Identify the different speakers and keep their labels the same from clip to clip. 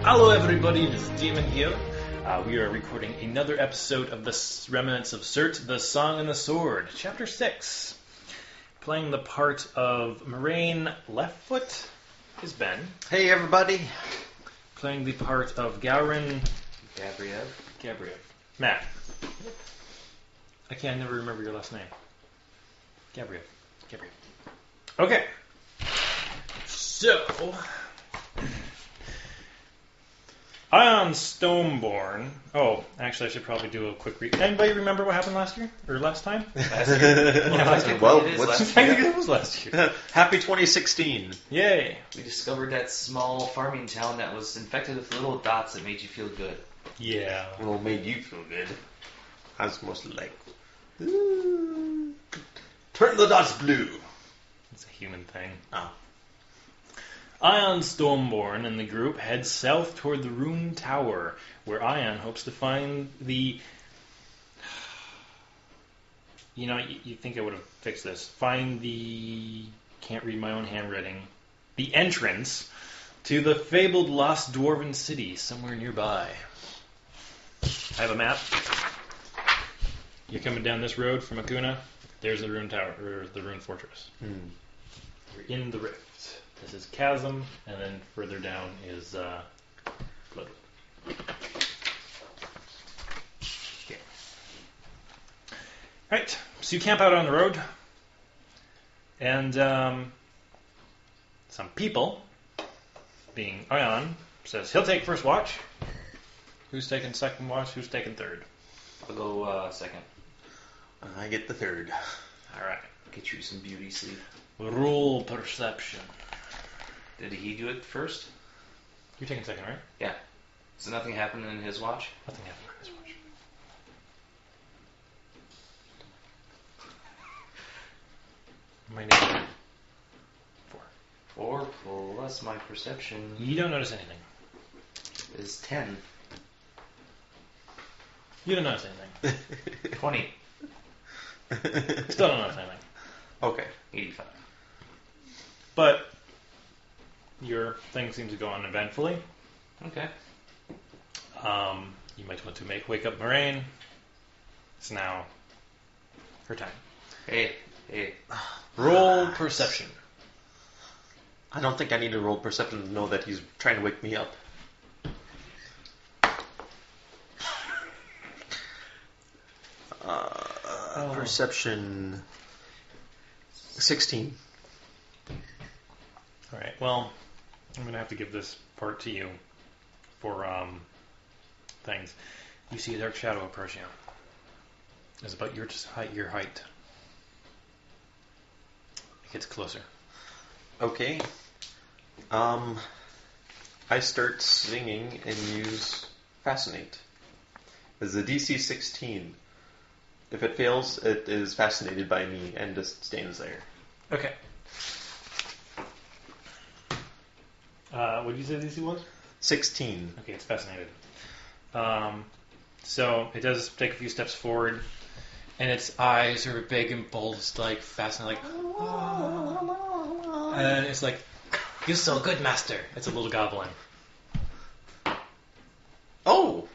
Speaker 1: Hello everybody, it is Demon here. We are recording another episode of the Remnants of Surt, The Song and the Sword, Chapter 6. Playing the part of Marian Leftfoot is Ben.
Speaker 2: Hey everybody.
Speaker 1: Playing the part of Gouren...
Speaker 3: Gabriev.
Speaker 1: Matt. I never remember your last name. Gabriev. Okay. So... Aion Stoneborne. Oh, actually, I should probably do a quick Anybody remember what happened last year? Or last time?
Speaker 3: Last year.
Speaker 1: Technically, it was last year.
Speaker 2: Happy 2016.
Speaker 1: Yay.
Speaker 3: We discovered that small farming town that was infected with little dots that made you feel good.
Speaker 1: Yeah.
Speaker 2: Well, made you feel good. I was mostly like, ooh, turn the dots blue.
Speaker 1: It's a human thing.
Speaker 2: Oh.
Speaker 1: Aion Stoneborne and the group head south toward the Rune Tower, where Aion hopes to find the... you'd think I would have fixed this. Find the... Can't read my own handwriting. The entrance to the fabled lost dwarven city somewhere nearby. I have a map. You're coming down this road from Akuna. There's the Rune Tower, or the Rune Fortress. We're in the rift. This is Chasm, and then further down is Bloodwood. Okay. Alright, so you camp out on the road, and some people, being Aion, says he'll take first watch. Who's taking second watch? Who's taking third?
Speaker 3: I'll go second.
Speaker 2: I get the third.
Speaker 1: Alright.
Speaker 3: Get you some beauty sleep.
Speaker 1: Roll perception.
Speaker 3: Did he do it first?
Speaker 1: You're taking second, right?
Speaker 3: Yeah. So nothing happened in his watch?
Speaker 1: Nothing happened on his watch. My name is 4.
Speaker 3: 4 plus my perception
Speaker 1: You don't notice anything.
Speaker 3: is 10.
Speaker 1: You don't notice anything.
Speaker 3: 20.
Speaker 1: Still don't notice anything.
Speaker 2: Okay.
Speaker 3: 85.
Speaker 1: But your thing seems to go on eventfully.
Speaker 3: Okay.
Speaker 1: You might want to wake up Marian. It's now her time.
Speaker 3: Hey.
Speaker 1: Roll perception.
Speaker 2: I don't think I need to roll perception to know that he's trying to wake me up. Perception 16.
Speaker 1: Alright, well, I'm going to have to give this part to you for things. You see a dark shadow approach you. It's about your height. It gets closer.
Speaker 2: Okay. I start singing and use Fascinate. It's a DC 16. If it fails, it is fascinated by me and just stands there.
Speaker 1: Okay. What did you say DC was?
Speaker 2: 16.
Speaker 1: Okay, it's fascinated. So it does take a few steps forward, and its eyes are big and bulged, like fascinated, like. And it's like, "You're so good, master." It's a little goblin.
Speaker 2: Oh,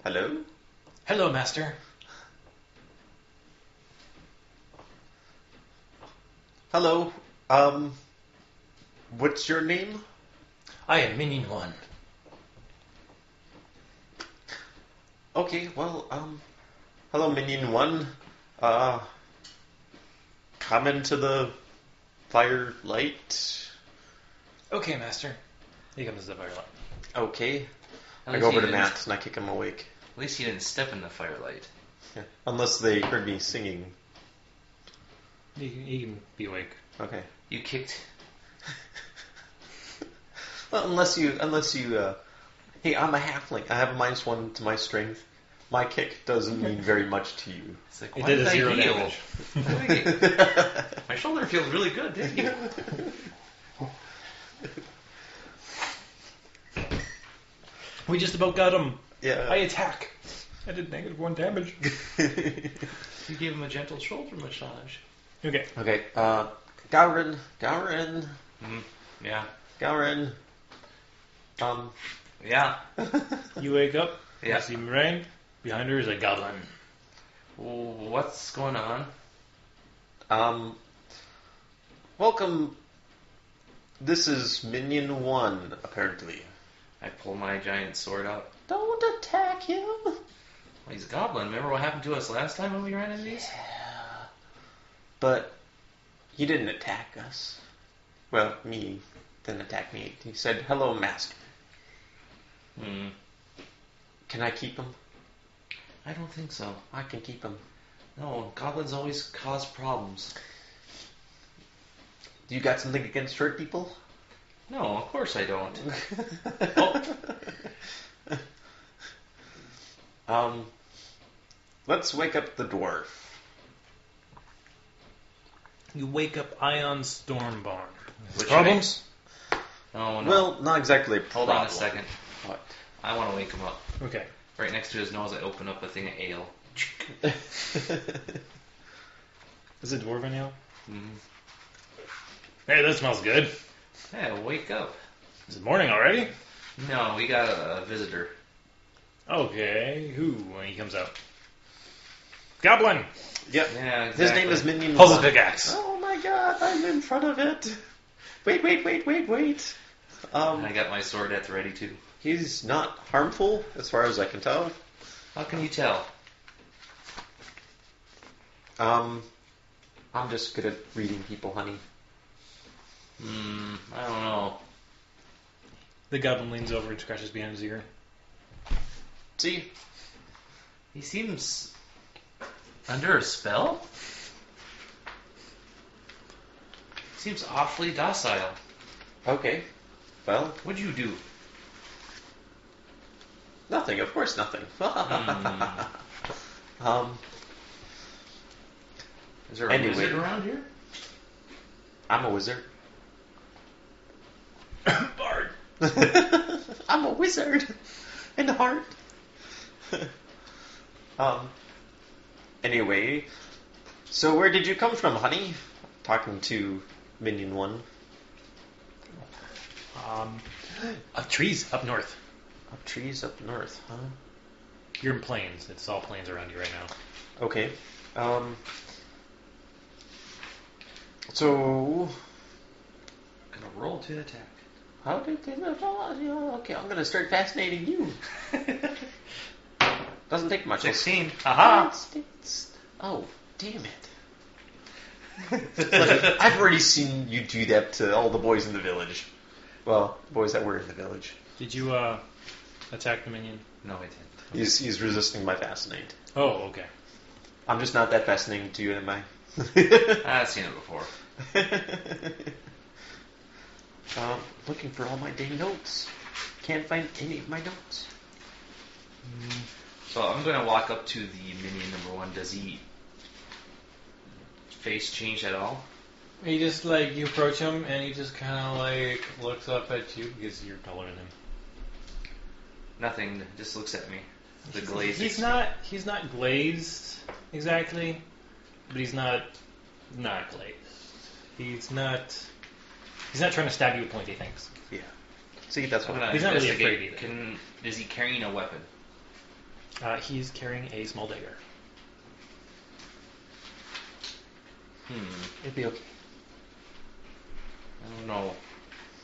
Speaker 2: hello?
Speaker 1: Hello, master.
Speaker 2: Hello, what's your name?
Speaker 1: I am Minion 1.
Speaker 2: Okay, well, hello, Minion 1. Come into the firelight.
Speaker 1: Okay, master. He comes to the firelight.
Speaker 2: Okay.
Speaker 3: At
Speaker 2: I go
Speaker 3: least
Speaker 2: over
Speaker 3: he
Speaker 2: to
Speaker 3: didn't-
Speaker 2: Matt and I kick him awake.
Speaker 3: At least he didn't step in the firelight.
Speaker 2: Yeah. Unless they heard me singing.
Speaker 1: He can be awake.
Speaker 2: Okay.
Speaker 3: You kicked...
Speaker 2: Well, unless you, hey, I'm a halfling. I have a -1 to my strength. My kick doesn't mean very much to you.
Speaker 3: It's like,
Speaker 1: It
Speaker 3: why
Speaker 1: did
Speaker 3: did
Speaker 1: a
Speaker 3: I
Speaker 1: 0
Speaker 3: heal?
Speaker 1: damage.
Speaker 3: My shoulder feels really good, didn't you?
Speaker 1: We just about got him.
Speaker 2: Yeah.
Speaker 1: I attack. I did -1 damage.
Speaker 3: You gave him a gentle shoulder massage.
Speaker 1: Okay.
Speaker 2: Okay. Gouren.
Speaker 3: Yeah.
Speaker 2: Gouren.
Speaker 3: Yeah.
Speaker 1: You wake up,
Speaker 3: Yeah.
Speaker 1: you see Marian. Behind her is a goblin.
Speaker 3: What's going on?
Speaker 2: Welcome. This is Minion 1, apparently.
Speaker 3: I pull my giant sword out.
Speaker 2: Don't attack him!
Speaker 3: Well, he's a goblin. Remember what happened to us last time when we ran into these?
Speaker 2: Yeah. But he didn't attack us. Well, me didn't attack me. He said, "Hello, master." Can I keep him?
Speaker 3: I don't think so.
Speaker 2: I can keep him.
Speaker 3: No, goblins always cause problems.
Speaker 2: You got something against short people?
Speaker 3: No, of course I don't.
Speaker 2: Let's wake up the dwarf.
Speaker 1: You wake up Aion Stoneborne.
Speaker 3: Which
Speaker 1: Problems?
Speaker 3: Oh, no.
Speaker 2: Well, not exactly a
Speaker 3: Hold
Speaker 2: problem.
Speaker 3: on a second.
Speaker 2: What?
Speaker 3: I want to wake him up.
Speaker 1: Okay.
Speaker 3: Right next to his nose, I open up a thing of ale.
Speaker 1: Is it dwarven ale?
Speaker 3: Mm.
Speaker 1: Hey, that smells good.
Speaker 3: Hey, wake up.
Speaker 1: Is it morning already?
Speaker 3: No, we got a visitor.
Speaker 1: Okay. Who when he comes out? Goblin!
Speaker 2: Yep.
Speaker 3: Yeah, exactly.
Speaker 2: His name is Minion
Speaker 1: Pulls a
Speaker 2: 1.
Speaker 1: big axe.
Speaker 2: Oh my god, I'm in front of it. Wait.
Speaker 3: I got my sword at the ready too.
Speaker 2: He's not harmful, as far as I can tell.
Speaker 3: How can you tell?
Speaker 2: I'm just good at reading people, honey.
Speaker 3: I don't know.
Speaker 1: The goblin leans over and scratches behind his ear.
Speaker 2: See?
Speaker 3: He seems under a spell? Seems awfully docile.
Speaker 2: Okay. Well,
Speaker 3: What'd you do?
Speaker 2: nothing. Of course, nothing.
Speaker 3: Is there a
Speaker 2: Anyway.
Speaker 3: wizard around here?
Speaker 2: I'm a wizard.
Speaker 1: Bard!
Speaker 2: I'm a wizard. In the heart. Anyway, so where did you come from, honey? Talking to Minion 1.
Speaker 1: Trees up north.
Speaker 2: Up trees up north, huh?
Speaker 1: You're in plains. It's all plains around you right now.
Speaker 2: Okay. So,
Speaker 3: Gonna roll to attack.
Speaker 2: how did they... Okay, I'm gonna start fascinating you. Doesn't take much.
Speaker 3: 16. Aha!
Speaker 2: Oh, damn it. Look, I've already seen you do that to all the boys in the village. Well, boys that were in the village.
Speaker 1: Did you attack the minion?
Speaker 3: No, I didn't.
Speaker 2: He's resisting my fascinate.
Speaker 1: Oh, okay.
Speaker 2: I'm just not that fascinating to you, am I?
Speaker 3: I've seen it before.
Speaker 2: Looking for all my dang notes. Can't find any of my notes.
Speaker 3: So I'm going to walk up to the minion number 1. Does he face change at all?
Speaker 1: He just you approach him and he just kind of looks up at you because you're taller than him.
Speaker 3: Nothing. Just looks at me. The glaze.
Speaker 1: He's not glazed exactly, but he's not glazed. He's not trying to stab you with pointy things.
Speaker 2: Yeah. See, that's
Speaker 3: I'm
Speaker 2: what
Speaker 3: gonna
Speaker 1: He's not really
Speaker 3: investigate.
Speaker 1: afraid either.
Speaker 3: Is he carrying a weapon?
Speaker 1: He's carrying a small dagger.
Speaker 2: It'd be okay.
Speaker 3: I don't know.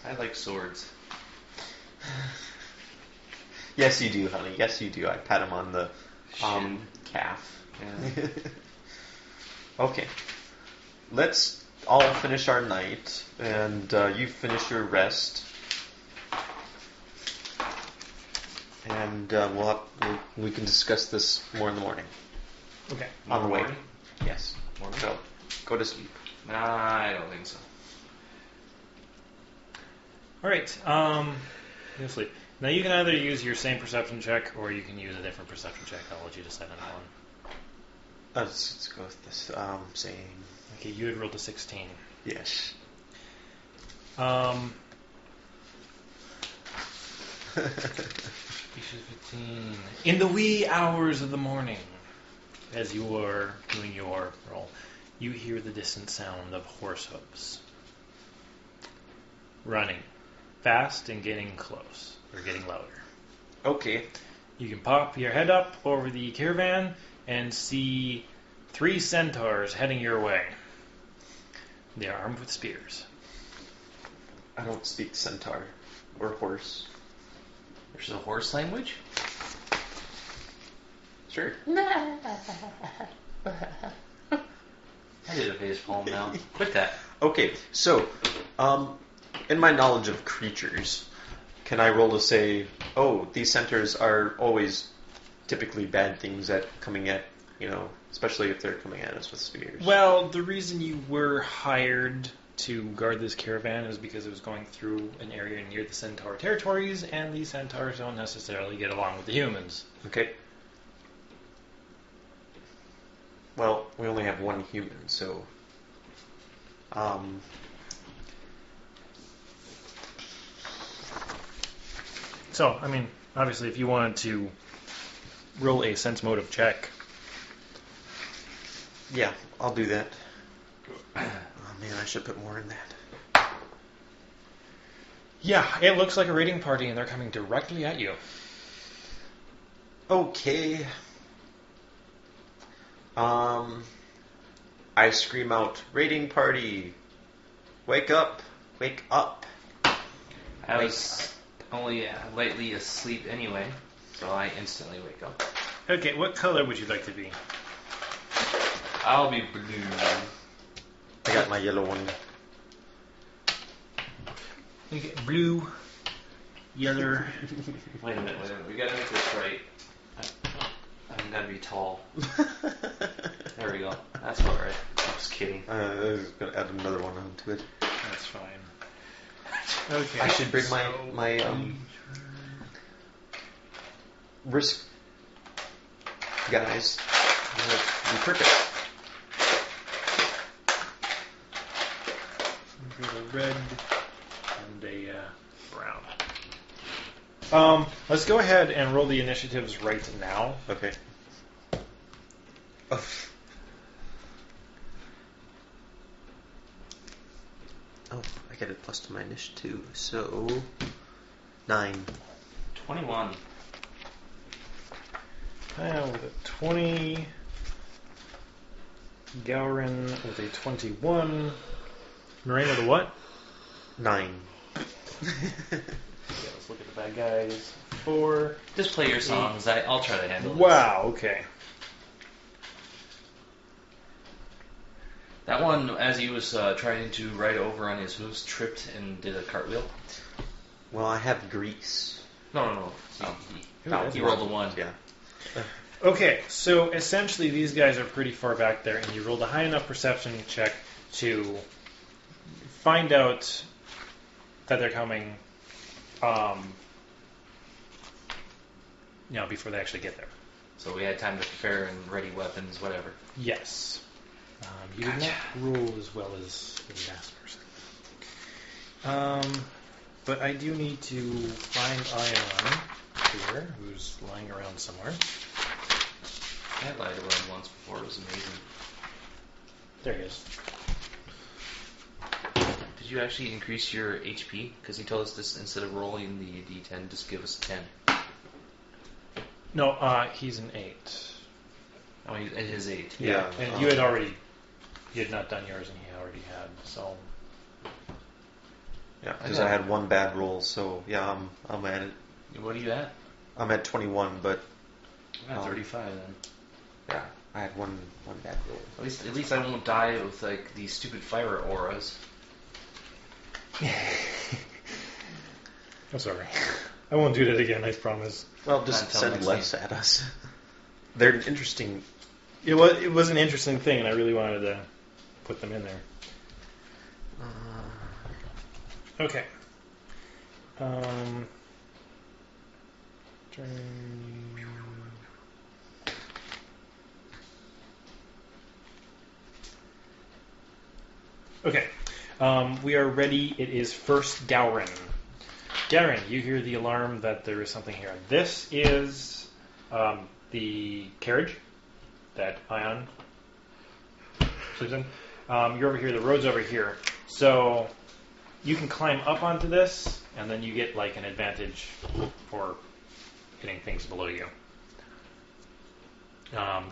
Speaker 3: I like swords.
Speaker 2: Yes, you do, honey. Yes, you do. I pat him on the
Speaker 3: Shin.
Speaker 2: calf.
Speaker 3: Yeah.
Speaker 2: Okay. Let's all finish our night, and you finish your rest. And we can discuss this more in the morning.
Speaker 1: Okay.
Speaker 2: On the way.
Speaker 3: Morning?
Speaker 2: Yes.
Speaker 3: Morning?
Speaker 2: So, go to sleep.
Speaker 3: Nah, I don't think so.
Speaker 1: All right. Go sleep. Now you can either use your same perception check or you can use a different perception check. I'll let you decide on one.
Speaker 2: Let's go with this. Saying
Speaker 1: Okay, you had rolled a 16.
Speaker 2: yes.
Speaker 1: In the wee hours of the morning, as you are doing your roll, you hear the distant sound of horse hooves. Running. Fast and getting close. They're getting louder.
Speaker 2: Okay.
Speaker 1: You can pop your head up over the caravan and see 3 centaurs heading your way. They are armed with spears.
Speaker 2: I don't speak centaur or horse.
Speaker 3: There's a horse language?
Speaker 2: Sure.
Speaker 3: I did a face palm now. Quit that.
Speaker 2: Okay, so, in my knowledge of creatures, can I roll to say, oh, these centaurs are always typically bad things at coming at, especially if they're coming at us with spears?
Speaker 1: Well, the reason you were hired to guard this caravan is because it was going through an area near the centaur territories, and the centaurs don't necessarily get along with the humans.
Speaker 2: Okay. Well, we only have one human, so...
Speaker 1: So, I mean, obviously, if you wanted to roll a sense motive check...
Speaker 2: Yeah, I'll do that. Oh man, I should put more in that.
Speaker 1: Yeah, it looks like a raiding party, and they're coming directly at you.
Speaker 2: Okay. I scream out, raiding party! Wake up! Wake up!
Speaker 3: I was only lightly asleep anyway, so I instantly wake up.
Speaker 1: Okay, what color would you like to be?
Speaker 3: I'll be blue.
Speaker 2: I got my yellow one.
Speaker 1: Okay, blue, yellow.
Speaker 3: Wait a minute. We gotta make this right. I'm gonna be tall. There we go. That's all right. I'm just kidding.
Speaker 2: I was going to add another one onto it.
Speaker 1: That's fine. Okay.
Speaker 2: I should bring my risk guys. Be perfect.
Speaker 1: A red and a brown. Let's go ahead and roll the initiatives right now.
Speaker 2: Okay. Oh, I get a plus to my initiative, so 9.
Speaker 3: 21.
Speaker 1: With a 20. Gouren with a 21. Marian with a what?
Speaker 2: 9.
Speaker 1: Yeah, let's look at the bad guys. 4.
Speaker 3: Just play your songs. I'll try to handle this.
Speaker 1: Wow, okay.
Speaker 3: That one, as he was trying to ride over on his hooves, tripped and did a cartwheel.
Speaker 2: Well, I have grease.
Speaker 3: No.
Speaker 1: Oh.
Speaker 3: He rolled a 1.
Speaker 2: Yeah.
Speaker 1: Okay, so essentially these guys are pretty far back there, and you rolled a high enough perception check to find out that they're coming, before they actually get there.
Speaker 3: So we had time to prepare and ready weapons, whatever.
Speaker 1: Yes. You did not roll as well as the last person. But I do need to find Aion here, who's lying around somewhere.
Speaker 3: I lied around once before. It was amazing.
Speaker 1: There he is.
Speaker 3: Did you actually increase your HP? Because he told us this, instead of rolling the D10, just give us a 10.
Speaker 1: No, he's an 8.
Speaker 3: Oh, it is 8.
Speaker 1: Yeah, and you had not done yours, and he already had, so...
Speaker 2: Yeah, because I had one bad roll, so yeah, I'm at it.
Speaker 3: What are you at?
Speaker 2: I'm at 21, but...
Speaker 3: I'm at 35 then.
Speaker 2: Yeah, I had one bad roll.
Speaker 3: At least I won't die with like these stupid fire auras.
Speaker 1: I'm sorry. I won't do that again, I promise.
Speaker 2: Well, just send less at us. They're interesting.
Speaker 1: It was an interesting thing, and I really wanted to put them in there. Okay. Okay. We are ready. It is first Gouren. Gouren, you hear the alarm that there is something here. This is the carriage that Aion sleeps in. You're over here. The road's over here. So you can climb up onto this and then you get like an advantage for hitting things below you.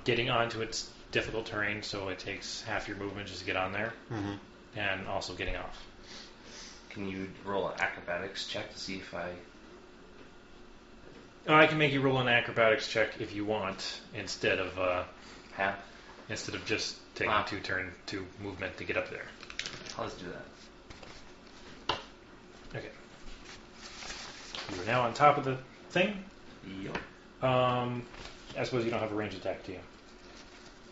Speaker 1: Getting onto its difficult terrain, so it takes half your movement just to get on there, and also getting off.
Speaker 3: Can you roll an acrobatics check to see if I...
Speaker 1: I can make you roll an acrobatics check if you want, instead of
Speaker 3: Half?
Speaker 1: instead of just taking two movement to get up there.
Speaker 3: Let's do that.
Speaker 1: Okay. You are now on top of the thing.
Speaker 3: Yep.
Speaker 1: I suppose you don't have a ranged attack, do you?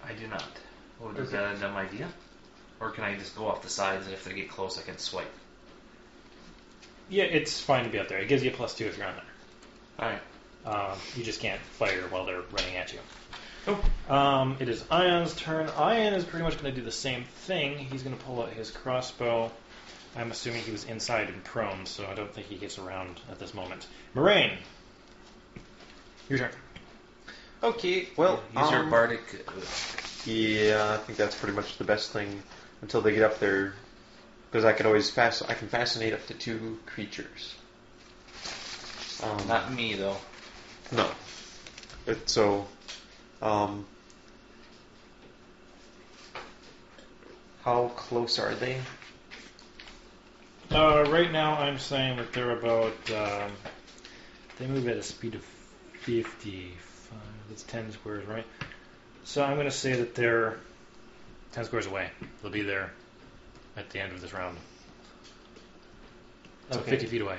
Speaker 3: I do not. Well, is that a dumb idea? Or can I just go off the sides and if they get close I can swipe?
Speaker 1: Yeah, it's fine to be up there. It gives you a +2 if you're on there.
Speaker 3: Alright.
Speaker 1: You just can't fire while they're running at you.
Speaker 3: Oh.
Speaker 1: It is Aion's turn. Aion is pretty much going to do the same thing. He's going to pull out his crossbow. I'm assuming he was inside and prone, so I don't think he gets around at this moment. Marian, your turn.
Speaker 2: Okay, well,
Speaker 3: Use your bardic...
Speaker 2: yeah, I think that's pretty much the best thing until they get up there, because I can fascinate up to 2 creatures.
Speaker 3: Not me, though.
Speaker 2: No. How close are they?
Speaker 1: Right now, I'm saying that they're about. They move at a speed of 55. That's 10 squares, right? So I'm going to say that they're 10 squares away. They'll be there at the end of this round. So
Speaker 2: Okay.
Speaker 1: 50 feet away.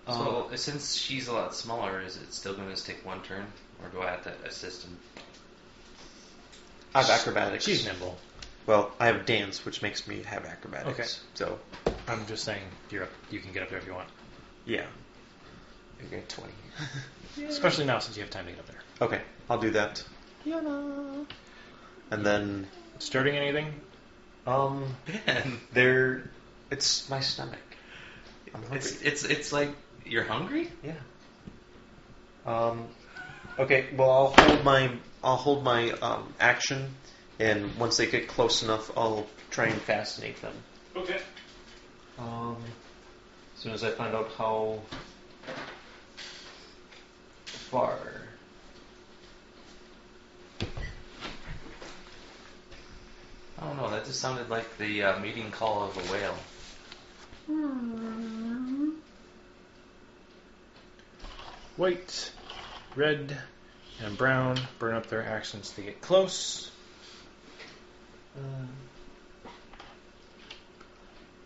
Speaker 3: So, since she's a lot smaller, is it still going to take 1 turn? Or do I have to assist him?
Speaker 2: I have acrobatics.
Speaker 1: She's nimble.
Speaker 2: Well, I have dance, which makes me have acrobatics.
Speaker 1: Okay.
Speaker 2: So,
Speaker 1: I'm just saying you're up. You can get up there if you want.
Speaker 2: yeah. I get 20.
Speaker 1: Especially now since you have time to get up there.
Speaker 2: Okay, I'll do that. And then,
Speaker 1: Starting anything?
Speaker 2: it's my stomach. I'm hungry.
Speaker 3: It's like you're hungry?
Speaker 2: Yeah. Okay. Well, I'll hold my action, and once they get close enough, I'll try and fascinate them.
Speaker 1: Okay.
Speaker 2: As soon as I find out how far.
Speaker 3: I don't know, that just sounded like the meeting call of a whale.
Speaker 1: White, red, and brown burn up their actions to get close.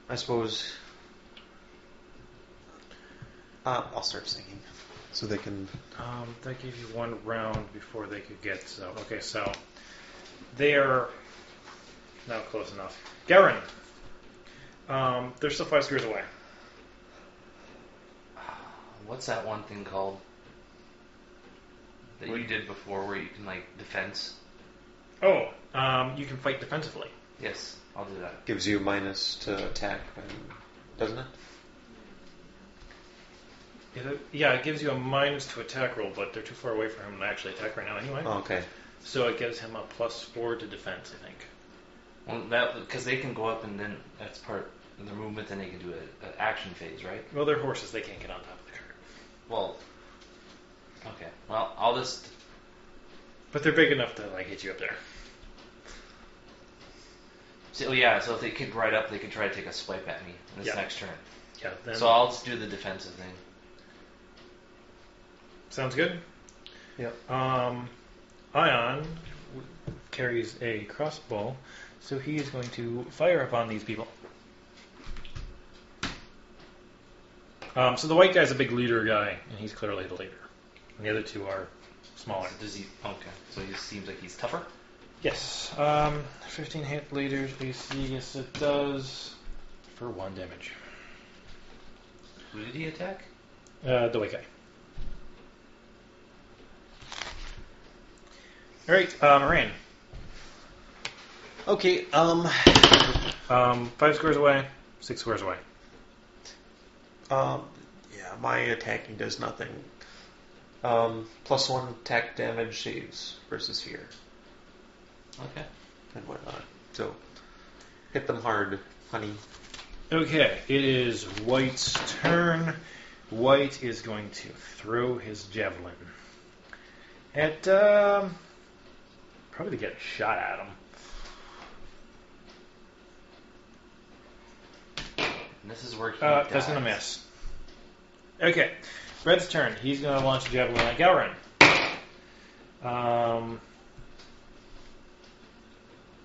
Speaker 2: I suppose I'll start singing so they can.
Speaker 1: That gave you 1 round before they could get. So they are now close enough. Gouren, they're still 5 squares away.
Speaker 3: What's that one thing called that you did before where you can, like, defense?
Speaker 1: Oh, you can fight defensively.
Speaker 3: Yes, I'll do that.
Speaker 2: Gives you minus to attack, doesn't it?
Speaker 1: It gives you a minus to attack roll, but they're too far away for him to actually attack right now anyway.
Speaker 2: Oh, okay.
Speaker 1: So it gives him a +4 to defense, I think.
Speaker 3: Well, that because they can go up and then that's part of their movement. Then they can do an action phase, right?
Speaker 1: Well, they're horses; they can't get on top of the cart.
Speaker 3: Well, okay. Well, I'll just.
Speaker 1: But they're big enough to hit you up there.
Speaker 3: So yeah, so if they kick right up, they can try to take a swipe at me in this next turn.
Speaker 1: Yeah. Then
Speaker 3: So I'll just do the defensive thing.
Speaker 1: sounds good.
Speaker 2: Yep.
Speaker 1: Aion carries a crossbow, so he is going to fire upon these people. So the white guy's a big leader guy, and he's clearly the leader. And the other 2 are smaller.
Speaker 3: Does he? Okay. So he seems like he's tougher.
Speaker 1: Yes. 15 hit leaders AC. Yes, it does. For 1 damage.
Speaker 3: Who did he attack?
Speaker 1: The white guy. All right, Marian.
Speaker 2: Okay.
Speaker 1: 5 squares away, 6 squares away.
Speaker 2: Yeah, my attacking does nothing. +1 attack damage saves versus fear
Speaker 3: Okay.
Speaker 2: and whatnot. So, hit them hard, honey.
Speaker 1: Okay, it is White's turn. White is going to throw his javelin at probably to get a shot at him.
Speaker 3: And this is where he
Speaker 1: That's gonna miss. Okay, Red's turn. He's gonna launch a javelin at Gouren.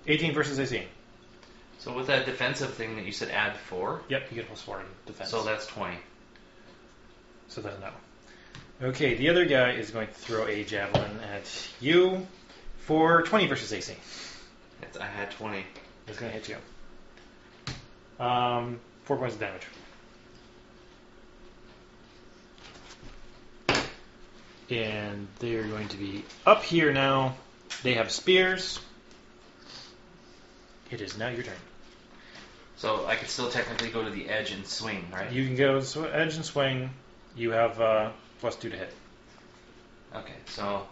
Speaker 1: 18 versus AC.
Speaker 3: So with that defensive thing that you said add 4,
Speaker 1: Yep, you get +4 in defense.
Speaker 3: so that's 20.
Speaker 1: So that's no. Okay, the other guy is going to throw a javelin at you for 20 versus AC.
Speaker 3: I had 20.
Speaker 1: It's going to hit you. 4 points of damage. And they're going to be up here now. They have spears. It is now your turn.
Speaker 3: So I could still technically go to the edge and swing, right?
Speaker 1: You can go edge and swing. You have +2 to hit.
Speaker 3: Okay, so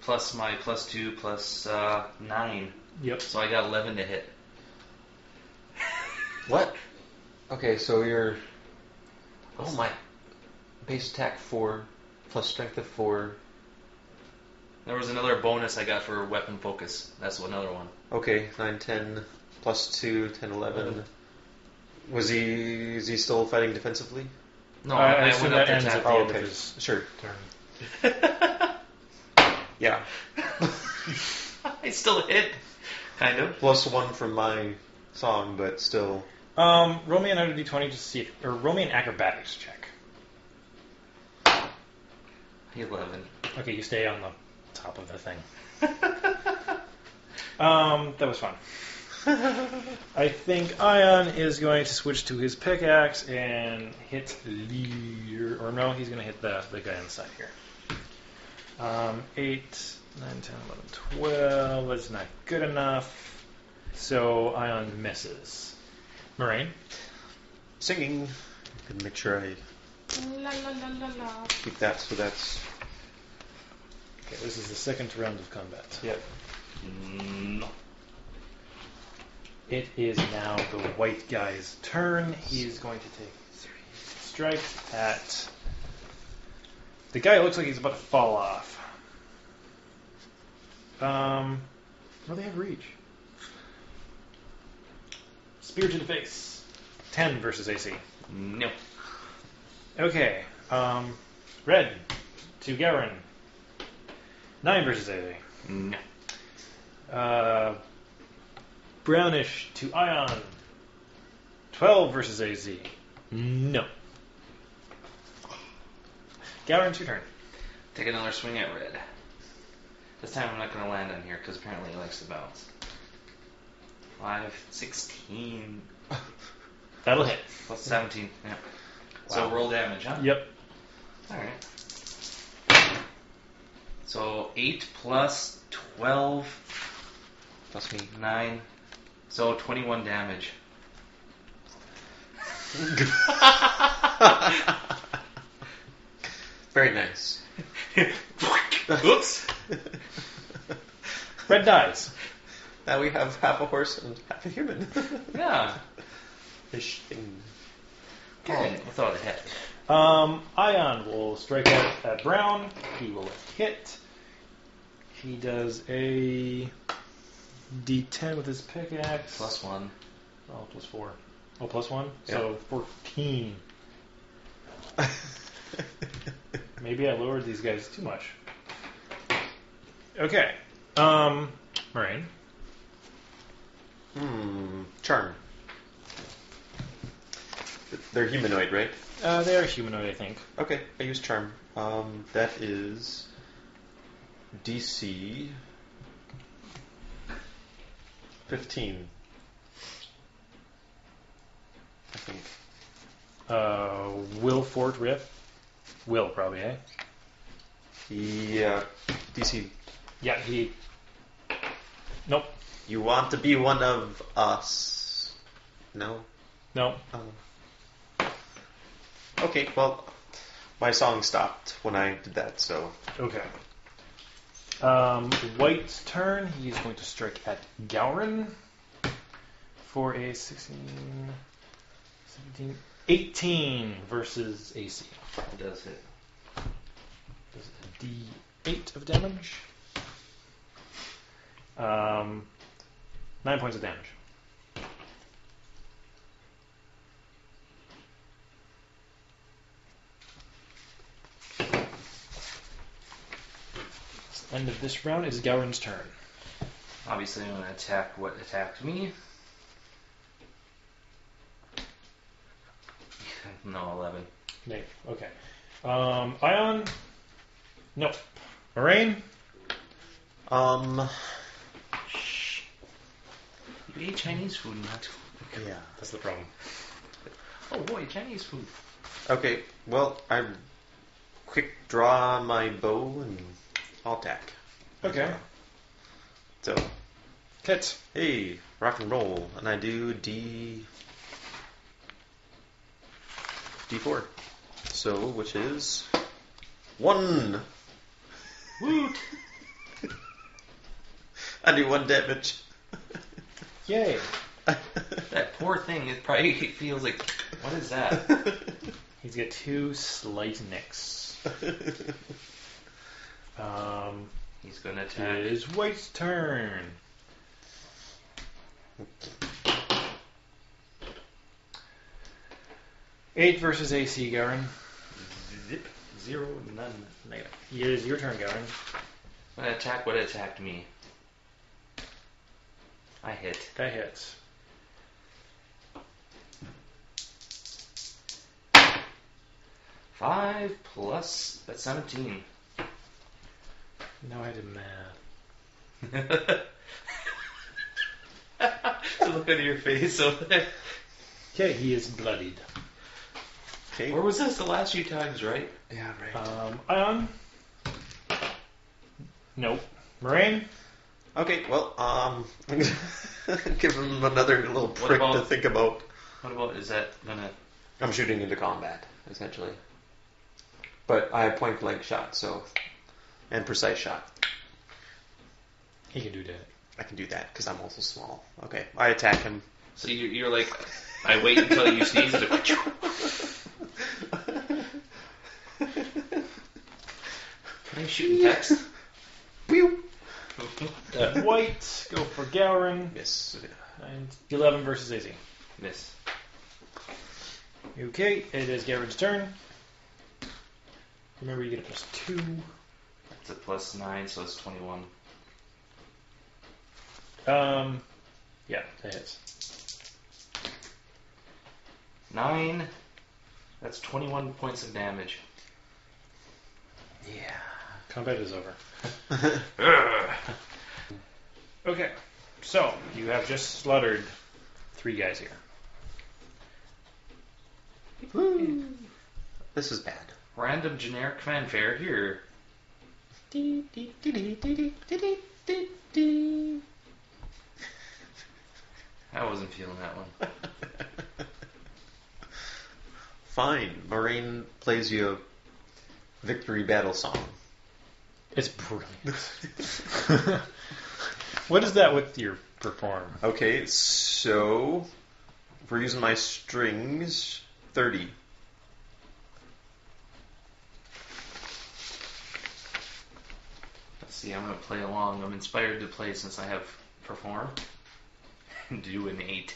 Speaker 3: plus my +2 plus 9.
Speaker 1: Yep.
Speaker 3: So I got 11 to hit.
Speaker 2: What? Okay, so your my base attack 4 plus strength of 4.
Speaker 3: There was another bonus I got for weapon focus. That's another one.
Speaker 2: Okay, 9, 10 plus 2, 10, 11. Is he still fighting defensively?
Speaker 3: No,
Speaker 1: I
Speaker 3: I
Speaker 1: assume
Speaker 3: went up
Speaker 1: that
Speaker 3: to
Speaker 1: ends
Speaker 3: attack.
Speaker 1: at the
Speaker 2: Oh,
Speaker 1: end
Speaker 2: okay.
Speaker 1: of his
Speaker 2: Sure.
Speaker 1: turn.
Speaker 2: Yeah.
Speaker 3: I still hit, kind of.
Speaker 2: +1 from my song, but still.
Speaker 1: Roll me another d20 to see if, or roll me an acrobatics check.
Speaker 3: 11.
Speaker 1: Okay, you stay on the top of the thing. That was fun. I think Aion is going to switch to his pickaxe and hit Lear, or no, he's going to hit the guy on the side here. 8, 9, 10, 11, 12. That's not good enough. So Aion misses. Marian?
Speaker 2: Singing. And make sure I
Speaker 4: La la la la la.
Speaker 2: keep that, so that's.
Speaker 1: Okay, this is the second round of combat.
Speaker 2: Yep.
Speaker 3: No.
Speaker 1: It is now the white guy's turn. He's going to take 3 strikes at the guy. Who looks like he's about to fall off. Well, they have reach. Spear to the face. 10 versus AC.
Speaker 3: No.
Speaker 1: Okay. Red to Gouren. 9 versus AC.
Speaker 3: No.
Speaker 1: Brownish to Aion. 12 versus AZ. No. Gouren, it's your turn.
Speaker 3: Take another swing at red. This time I'm not going to land on here because apparently he likes to bounce. 5, 16,
Speaker 1: That'll hit.
Speaker 3: plus 17. Yeah. So
Speaker 1: Wow.
Speaker 3: roll damage, huh?
Speaker 1: Yep.
Speaker 3: Alright. So 8 plus 12,
Speaker 2: Plus me.
Speaker 3: 9. So 21 damage.
Speaker 2: Very nice.
Speaker 3: Oops.
Speaker 1: Red dies.
Speaker 2: Now we have half a horse and half a human.
Speaker 3: Yeah.
Speaker 2: Fish thing.
Speaker 3: Good. With all the hit.
Speaker 1: Aion will strike at Brown. He will hit. He does a D10 with his pickaxe.
Speaker 3: Plus 1.
Speaker 1: Oh, plus 4. Oh, plus 1?
Speaker 2: Yeah.
Speaker 1: So 14. Maybe I lowered these guys too much. Okay. Marian.
Speaker 2: Charm. They're humanoid, right?
Speaker 1: They are humanoid, I think.
Speaker 2: Okay, I use charm. That is DC 15. I think.
Speaker 1: Will Fort Riff? Will, probably, eh?
Speaker 2: Yeah, DC.
Speaker 1: Yeah, he... Nope.
Speaker 2: You want to be one of us? No.
Speaker 1: No.
Speaker 2: Oh. Okay, well, my song stopped when I did that, so.
Speaker 1: Okay. White's turn. He's going to strike at Gouren for a 16, 17, 18 versus AC.
Speaker 3: It does hit.
Speaker 1: Does a D8 of damage. 9 points of damage. End of this round. It is Gouren's turn.
Speaker 3: Obviously, I'm going to attack what attacked me. No, 11.
Speaker 1: Negative. Okay. Aion? Nope. Marian?
Speaker 3: You ate Chinese food, not.
Speaker 2: Yeah.
Speaker 1: That's the problem.
Speaker 3: Oh boy, Chinese food.
Speaker 2: Okay, well, I quick draw my bow and I'll attack.
Speaker 1: Okay.
Speaker 2: So,
Speaker 1: Hit.
Speaker 2: hey, rock and roll, and I do D4. So, which is 1.
Speaker 3: Woot!
Speaker 2: I do 1 damage.
Speaker 1: Yay.
Speaker 3: That poor thing, it probably feels like, what is that?
Speaker 1: He's got 2 slight nicks.
Speaker 3: He's going to attack.
Speaker 1: It is White's turn. Eight versus AC, Gouren.
Speaker 3: Zip. 0, none.
Speaker 1: Negative. It is your turn, Gouren.
Speaker 3: I'm going to attack what attacked me. I hit.
Speaker 1: That hits.
Speaker 3: Five plus, that's 17.
Speaker 1: No, I did math.
Speaker 3: The look on your face over there.
Speaker 1: Okay, he is bloodied.
Speaker 2: Okay.
Speaker 3: Where was this the last few times, right?
Speaker 2: Yeah, right.
Speaker 1: Aion? Nope. Marian?
Speaker 2: Okay, well, I'm gonna give him another little prick to think about.
Speaker 3: What about, is that gonna...
Speaker 2: I'm shooting into combat, essentially. But I have point blank shot, so... And precise shot.
Speaker 1: He can do that.
Speaker 2: I can do that, because I'm also small. Okay, I attack him.
Speaker 3: So you're like, I wait until you sneeze and Are you shooting text?
Speaker 2: Pew!
Speaker 1: White, go for Gouren.
Speaker 2: Miss.
Speaker 1: And 11 versus AC.
Speaker 3: Miss.
Speaker 1: Okay, it is Gouren's turn. Remember, you get a +2.
Speaker 3: It's a plus 9, so it's 21.
Speaker 1: Yeah, that hits.
Speaker 3: 9. That's 21 points of damage.
Speaker 1: Yeah. Combat is over. Okay, so you have just slaughtered 3 guys here.
Speaker 2: This is bad.
Speaker 3: Random generic fanfare here. I wasn't feeling that one.
Speaker 2: Fine. Marine plays you a victory battle song.
Speaker 1: It's brilliant. What is that with your perform?
Speaker 2: Okay, so we're using my strings. 30.
Speaker 3: Let's see, I'm going to play along. I'm inspired to play since I have perform. Do an 8.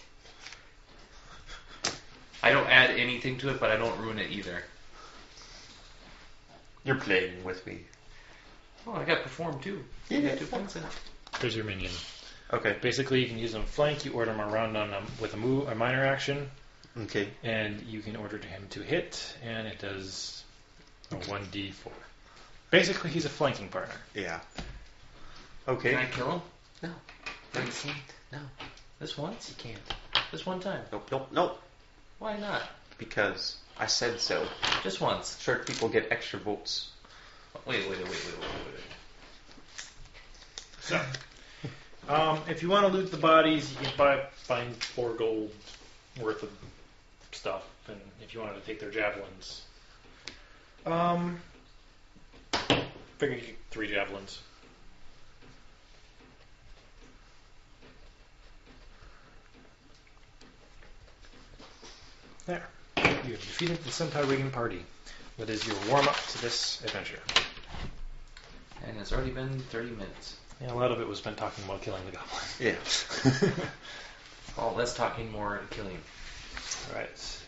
Speaker 3: I don't add anything to it, but I don't ruin it either.
Speaker 2: You're playing with me.
Speaker 3: Oh, I got perform too. I got 2 points in it.
Speaker 1: There's your minion.
Speaker 2: Okay.
Speaker 1: Basically, you can use them flank. You order him around on with a minor action,
Speaker 2: Okay.
Speaker 1: and you can order him to hit, and it does a 1d4. Basically, he's a flanking partner.
Speaker 2: Yeah. Okay.
Speaker 3: Can I kill him?
Speaker 2: No. No, you can't. No.
Speaker 3: This once?
Speaker 2: You can't.
Speaker 3: Just one time?
Speaker 2: Nope.
Speaker 3: Why not?
Speaker 2: Because I said so.
Speaker 3: Just once.
Speaker 2: Short people get extra votes.
Speaker 3: Wait.
Speaker 1: So, if you want to loot the bodies, you can find 4 gold worth of stuff, and if you wanted to take their javelins, figure you get 3 javelins. There. You have defeated the Senpai Rigging Party. That is your warm-up to this adventure.
Speaker 3: And it's already been 30 minutes.
Speaker 1: Yeah, a lot of it was spent talking about killing the goblin.
Speaker 2: Yeah.
Speaker 3: Oh, less talking, more killing.
Speaker 1: Right.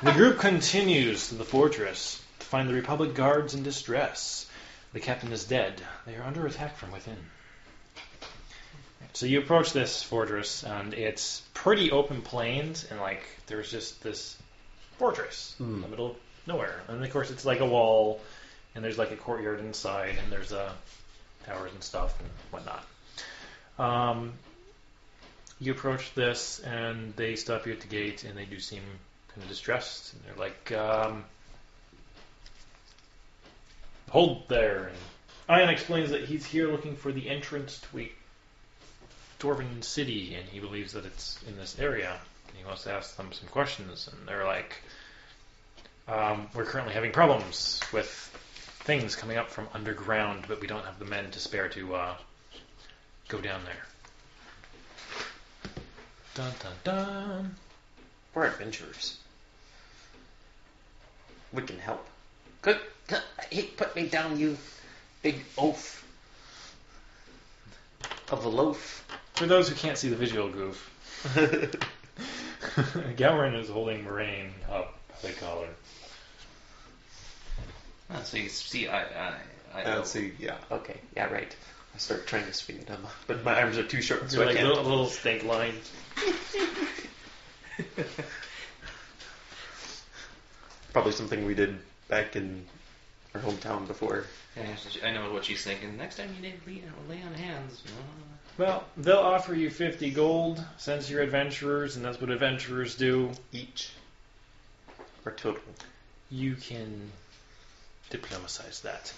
Speaker 1: The group continues to the fortress to find the Republic guards in distress. The captain is dead. They are under attack from within. So you approach this fortress, and it's pretty open plains, and there's just this fortress in the middle of nowhere. And of course, it's like a wall, and there's like a courtyard inside, and there's towers and stuff and whatnot. You approach this, and they stop you at the gate, and they do seem kind of distressed. And they're like, hold there. And Aion explains that he's here looking for the entrance to a Dwarven city, and he believes that it's in this area. And he wants to ask them some questions, and they're like, we're currently having problems with things coming up from underground, but we don't have the men to spare to go down there. Dun dun dun.
Speaker 2: We're adventurers. We can help. Good. Hey, put me down, you big oaf of a loaf.
Speaker 1: For those who can't see the visual goof, Gouren is holding Marian up by the collar.
Speaker 3: Oh, so you see, I
Speaker 2: See, yeah, okay, yeah, right. I start trying to swing it, but my arms are too short, so
Speaker 1: You're
Speaker 2: I
Speaker 1: like
Speaker 2: can't.
Speaker 1: little stink line.
Speaker 2: Probably something we did back in our hometown before.
Speaker 3: I know what she's thinking. Next time you need to lay on hands.
Speaker 1: Well, they'll offer you 50 gold since you're adventurers, and that's what adventurers do.
Speaker 2: Each? Or total?
Speaker 1: You can diplomatize that.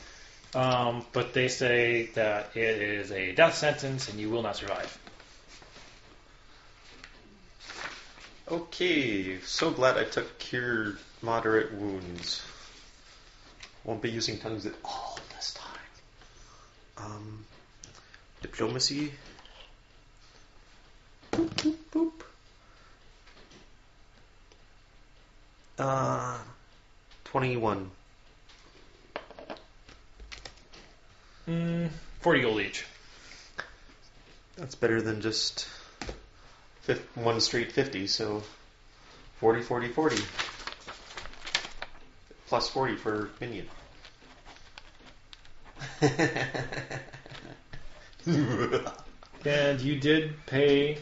Speaker 1: But they say that it is a death sentence and you will not survive.
Speaker 2: Okay, so glad I took cure moderate wounds. Won't be using tongues at all this time. Diplomacy. Boop, boop, boop. 21.
Speaker 1: 40 gold each.
Speaker 2: That's better than just one straight 50, so 40, 40, 40. Plus 40 for minion.
Speaker 1: And you did pay...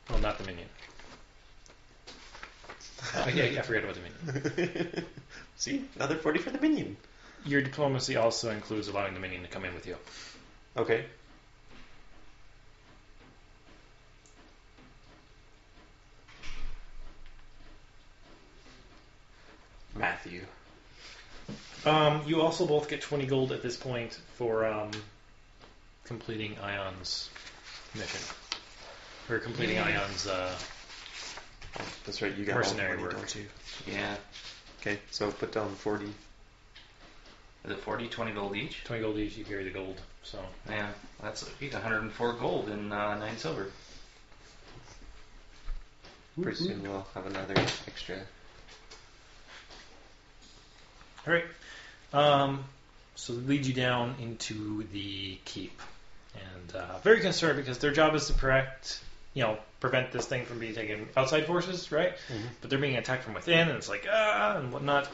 Speaker 1: Well, not the minion. I forgot about the minion.
Speaker 2: See? Another 40 for the minion.
Speaker 1: Your diplomacy also includes allowing the minion to come in with you.
Speaker 2: Okay. Matthew.
Speaker 1: You also both get 20 gold at this point for completing Aion's mission. Or completing Aion's
Speaker 2: Oh, that's right, you got
Speaker 1: mercenary
Speaker 2: all the money,
Speaker 1: work.
Speaker 2: don't you?
Speaker 3: Yeah.
Speaker 2: Okay, so put down 40.
Speaker 3: Is it 40, 20 gold each?
Speaker 1: 20 gold each, you carry the gold. So
Speaker 3: Yeah, that's you got 104 gold and 9 silver.
Speaker 2: Pretty soon we'll have another extra.
Speaker 1: Alright. So they lead you down into the keep. And very concerned because their job is to prevent this thing from being taken outside forces, right?
Speaker 2: Mm-hmm.
Speaker 1: But they're being attacked from within, and it's like, and whatnot.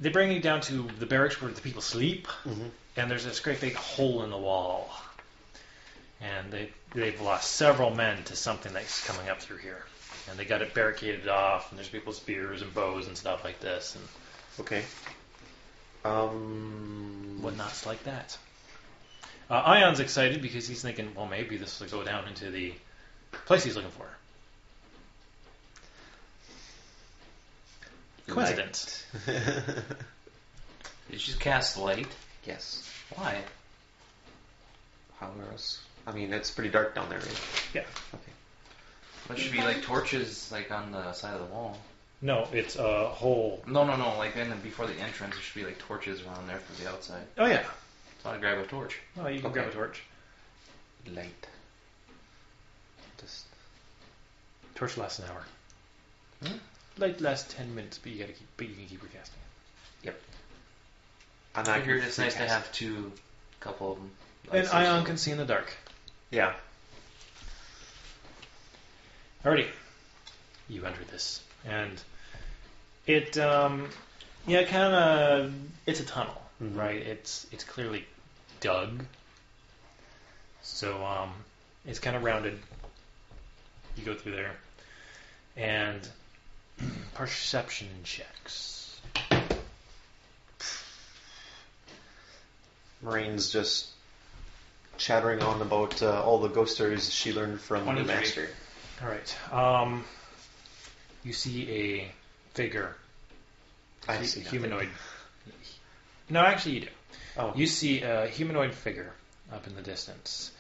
Speaker 1: They bring you down to the barracks where the people sleep, and there's this great big hole in the wall. And they've lost several men to something that's coming up through here. And they got it barricaded off, and there's people's spears and bows and stuff like this, and
Speaker 2: Okay.
Speaker 1: whatnots like that. Aion's excited because he's thinking, well, maybe this will go down into the place he's looking for. Coincidence.
Speaker 3: Did you just cast light?
Speaker 2: Yes.
Speaker 3: Why?
Speaker 2: How else? I mean, it's pretty dark down there, right?
Speaker 1: Yeah.
Speaker 2: Okay.
Speaker 3: It should be like torches, like on the side of the wall.
Speaker 1: No, it's a hole.
Speaker 3: No. Like before the entrance, there should be like torches around there for the outside.
Speaker 1: Oh, yeah.
Speaker 3: So I grab a torch.
Speaker 1: Oh, you can
Speaker 2: Okay.
Speaker 1: grab a torch.
Speaker 2: Light. Just.
Speaker 1: Torch lasts an hour. Light lasts 10 minutes, but you can keep recasting it.
Speaker 2: And
Speaker 3: I
Speaker 2: I
Speaker 3: figured
Speaker 2: can
Speaker 3: it's nice to
Speaker 2: recast.
Speaker 3: have couple of them.
Speaker 1: And Aion can see in the dark.
Speaker 2: Yeah.
Speaker 1: Alrighty. You enter this. And it, kind of, it's a tunnel,
Speaker 2: Mhm.
Speaker 1: right? It's clearly dug. So, it's kind of rounded. You go through there. And perception checks.
Speaker 2: Marian's just chattering on about all the ghost stories she learned from the
Speaker 3: 23.
Speaker 2: master.
Speaker 1: Alright. You see a figure.
Speaker 2: I see nothing.
Speaker 1: Humanoid. No, actually you do.
Speaker 2: Oh.
Speaker 1: You see a humanoid figure up in the distance,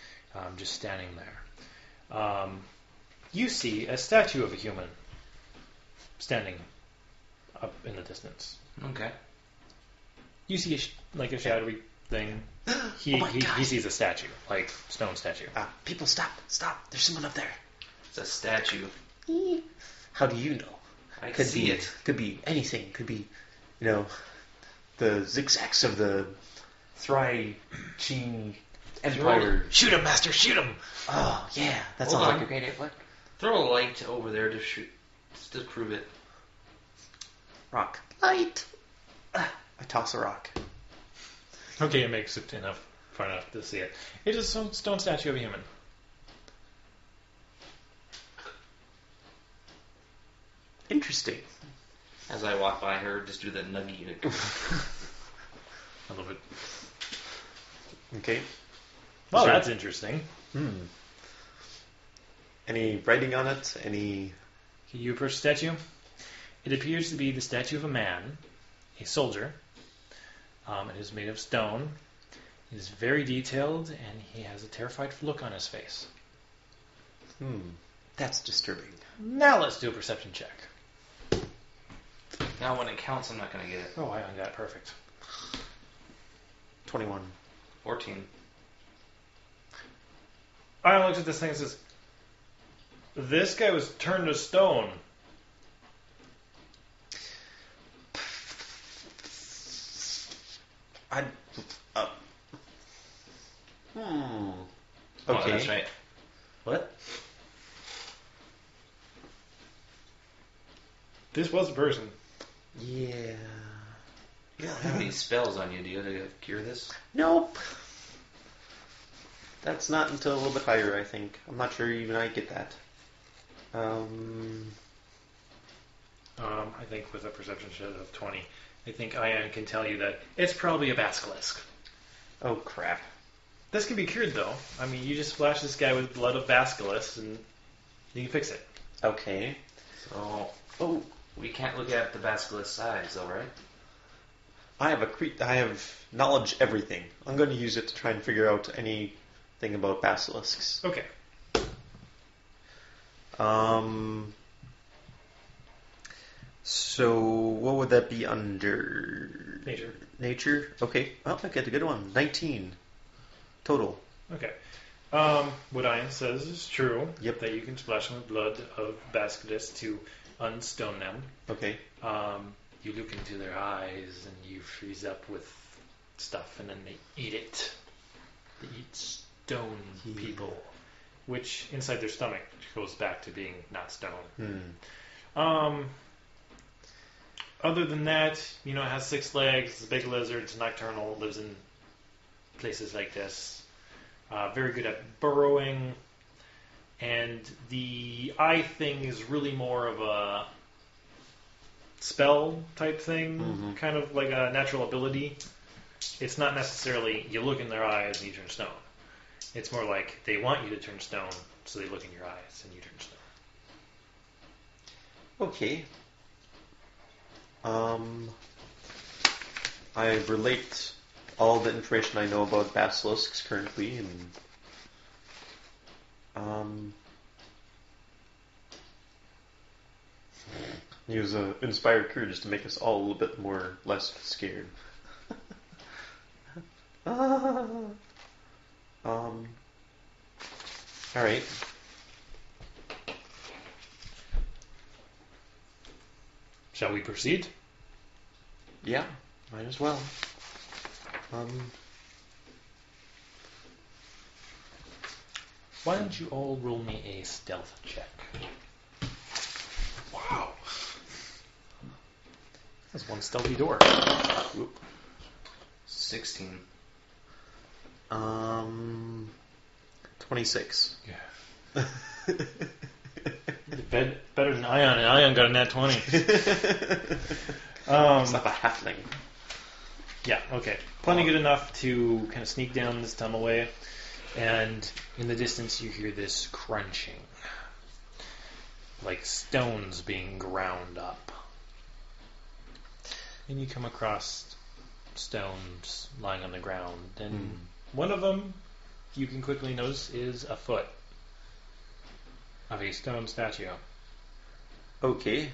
Speaker 1: just standing there. You see a statue of a human standing up in the distance.
Speaker 3: Okay.
Speaker 1: You see a shadowy thing. He,
Speaker 2: Oh my
Speaker 1: he
Speaker 2: God.
Speaker 1: sees a statue, like stone statue.
Speaker 2: People, stop. There's someone up there.
Speaker 3: It's a statue.
Speaker 2: How do you know?
Speaker 3: I
Speaker 2: Could
Speaker 3: see
Speaker 2: be
Speaker 3: it.
Speaker 2: Could be anything. Could be, the zigzags of the Thry-Cheen Empire.
Speaker 1: Shoot him, master! Shoot him!
Speaker 2: Oh, yeah. That
Speaker 3: Hold
Speaker 2: sounds
Speaker 3: on.
Speaker 2: like a great idea. What?
Speaker 3: Throw a light over there to shoot. Just to prove it.
Speaker 2: Rock. Light. I toss a rock.
Speaker 1: Okay, it makes it far enough to see it. It is a stone statue of a human.
Speaker 2: Interesting.
Speaker 3: As I walk by her, just do the nuggy.
Speaker 1: I love it.
Speaker 2: Okay.
Speaker 1: Well,
Speaker 2: Sure.
Speaker 1: that's interesting.
Speaker 2: Any writing on it? Any...
Speaker 1: Can you approach the statue? It appears to be the statue of a man, a soldier. It is made of stone. It is very detailed, and he has a terrified look on his face.
Speaker 2: That's disturbing.
Speaker 1: Now let's do a perception check.
Speaker 3: Now when it counts, I'm not going to get it.
Speaker 1: Oh, I got it perfect.
Speaker 2: 21.
Speaker 3: 14.
Speaker 1: I looked at this thing and says, this guy was turned to stone.
Speaker 3: Oh,
Speaker 2: Okay.
Speaker 3: that's right.
Speaker 2: What?
Speaker 1: This was a person.
Speaker 2: Yeah.
Speaker 3: You don't have any spells on you, do you, to cure this?
Speaker 2: Nope. That's not until a little bit higher, I think. I'm not sure even I get that.
Speaker 1: I think with a perception check of 20, I think Aion can tell you that it's probably a basilisk.
Speaker 2: Oh, crap.
Speaker 1: This can be cured, though. I mean, you just splash this guy with blood of basilisk, and you can fix it.
Speaker 2: Okay.
Speaker 3: So,
Speaker 2: Oh,
Speaker 3: we can't look at the basilisk size, though, right?
Speaker 2: I have knowledge everything. I'm going to use it to try and figure out anything about basilisks.
Speaker 1: Okay.
Speaker 2: So what would that be under?
Speaker 1: Nature.
Speaker 2: Nature? Okay. Well, I get a good one. 19 total.
Speaker 1: Okay. What Aion says is true.
Speaker 2: Yep.
Speaker 1: That you can splash them with blood of basilisk to unstone them.
Speaker 2: Okay.
Speaker 1: You look into their eyes and you freeze up with stuff, and then they eat it. They eat stone people, which inside their stomach goes back to being not stone. Other than that, it has 6 legs, it's a big lizard, it's nocturnal, lives in places like this. Very good at burrowing, and the eye thing is really more of a spell type thing, kind of like a natural ability. It's not necessarily you look in their eyes and you turn stone. It's more like they want you to turn stone, so they look in your eyes and you turn stone.
Speaker 2: Okay. I relate all the information I know about basilisks currently, and use an inspired cure just to make us all a little bit less scared. All right.
Speaker 1: Shall we proceed?
Speaker 2: Yeah, might as well.
Speaker 1: Why don't you all roll me a stealth check?
Speaker 2: Wow.
Speaker 1: That's one stealthy door.
Speaker 2: Oop.
Speaker 3: 16.
Speaker 2: 26.
Speaker 1: Yeah. Better than Aion, and Aion got a nat 20.
Speaker 2: It's not a halfling.
Speaker 1: Yeah, okay. Plenty good enough to kind of sneak down this tunnelway, and in the distance you hear this crunching, like stones being ground up. And you come across stones lying on the ground, and one of them you can quickly notice is a foot of a stone statue.
Speaker 2: Okay.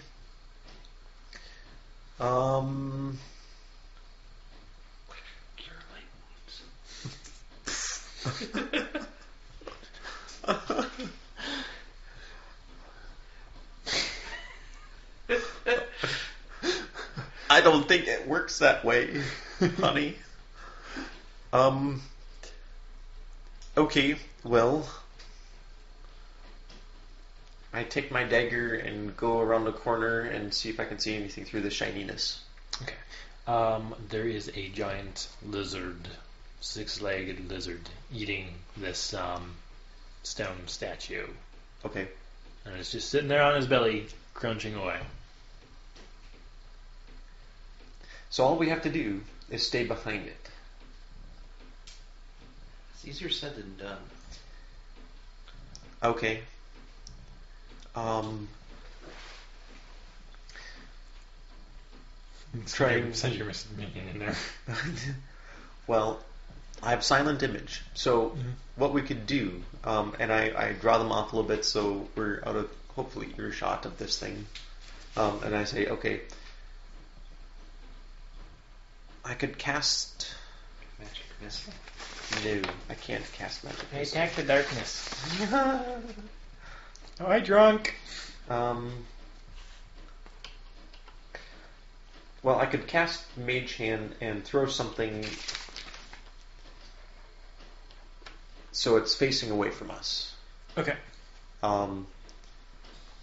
Speaker 2: I don't think it works that way, honey. Okay, well, I take my dagger and go around the corner and see if I can see anything through the shininess.
Speaker 1: Okay. There is a giant lizard, 6-legged lizard, eating this stone statue.
Speaker 2: Okay.
Speaker 1: And it's just sitting there on his belly, crunching away.
Speaker 2: So all we have to do is stay behind it.
Speaker 3: It's easier said than done.
Speaker 2: Okay.
Speaker 1: Send your minion in there.
Speaker 2: Well, I have silent image. So what we could do, and I draw them off a little bit so we're out of, hopefully, earshot of this thing. And I say, okay, I could cast...
Speaker 3: Magic missile.
Speaker 2: No, I can't cast magic.
Speaker 1: I attack the darkness. Oh, hi, drunk.
Speaker 2: Well, I could cast Mage Hand and throw something so it's facing away from us.
Speaker 1: Okay.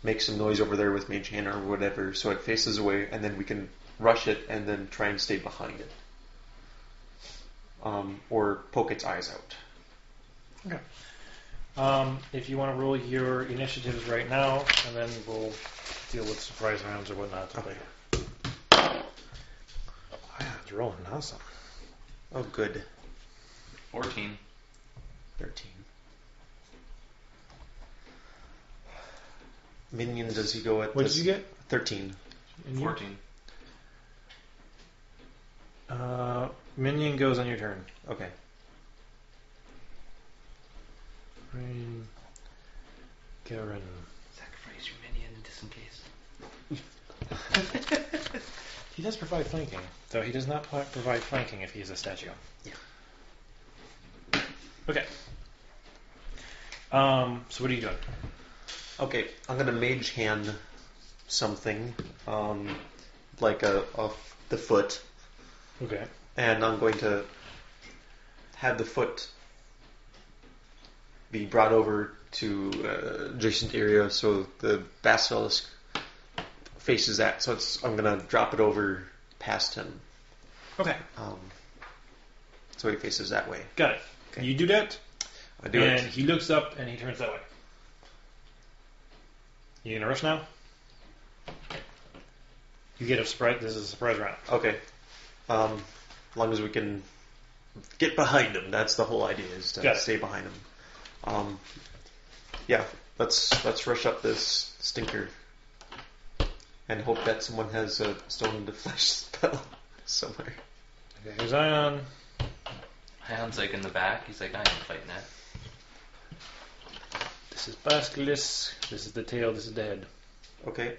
Speaker 2: Make some noise over there with Mage Hand or whatever so it faces away, and then we can rush it and then try and stay behind it. Or poke its eyes out.
Speaker 1: Okay. If you want to roll your initiatives right now, and then we'll deal with surprise rounds or whatnot.
Speaker 2: Okay.
Speaker 1: Wow, it's rolling awesome.
Speaker 2: Oh, good.
Speaker 3: 14.
Speaker 2: 13. Minion, does he go at
Speaker 1: What
Speaker 2: this?
Speaker 1: did you get?
Speaker 2: 13.
Speaker 1: And you?
Speaker 3: 14.
Speaker 1: Minion goes on your turn.
Speaker 2: Okay.
Speaker 1: Gouren.
Speaker 3: Sacrifice your minion just in case.
Speaker 1: He does provide flanking, though he does not provide flanking if he is a statue.
Speaker 2: Yeah.
Speaker 1: Okay. So what are you doing?
Speaker 2: Okay, I'm going to Mage Hand something, like the foot,
Speaker 1: Okay.
Speaker 2: and I'm going to have the foot be brought over to adjacent area so the basilisk faces that. So I'm going to drop it over past him,
Speaker 1: Okay.
Speaker 2: so he faces that way.
Speaker 1: Got it.
Speaker 2: Okay.
Speaker 1: You do that,
Speaker 2: I do
Speaker 1: and
Speaker 2: it.
Speaker 1: he looks up and he turns that way. You gonna rush now? You get a surprise. This is a surprise round.
Speaker 2: Okay. As long as we can get behind him, that's the whole idea, is to stay behind him. Yeah, let's rush up this stinker and hope that someone has a stone into flesh spell somewhere.
Speaker 1: Okay, here's Aion.
Speaker 3: Aion's like in the back. He's like, I ain't fighting that.
Speaker 1: This is Basilisk. This is the tail. This is the head.
Speaker 2: Okay.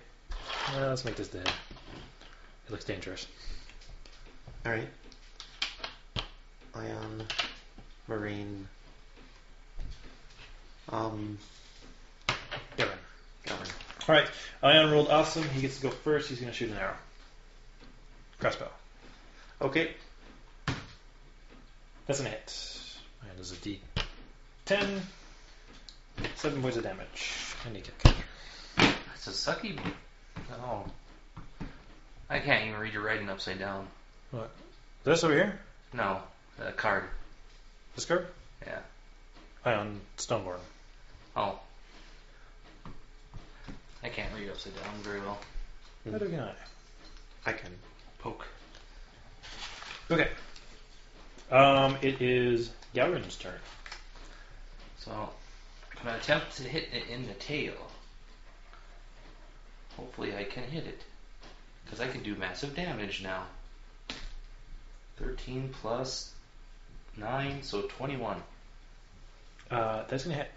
Speaker 1: Let's make this the head. It looks dangerous.
Speaker 2: All right. Aion, Marine.
Speaker 1: Gouren.
Speaker 2: Gouren.
Speaker 1: Alright, Aion rolled awesome. He gets to go first. He's going to shoot an arrow. Crossbow.
Speaker 2: Okay.
Speaker 1: That's a hit. Aion does a D10. 7 points of damage. And he kick.
Speaker 3: That's a sucky. Oh. I can't even read your writing upside down.
Speaker 1: What? This over here?
Speaker 3: No, the card.
Speaker 1: This card?
Speaker 3: Yeah.
Speaker 1: Aion Stoneborne.
Speaker 3: Oh. I can't read upside down very well.
Speaker 1: Neither can I.
Speaker 2: I can.
Speaker 3: Poke.
Speaker 1: Okay. It is Gouren's turn.
Speaker 3: So, I'm going to attempt to hit it in the tail. Hopefully I can hit it. Because I can do massive damage now. 13 plus 9, so 21.
Speaker 1: That's going to hit.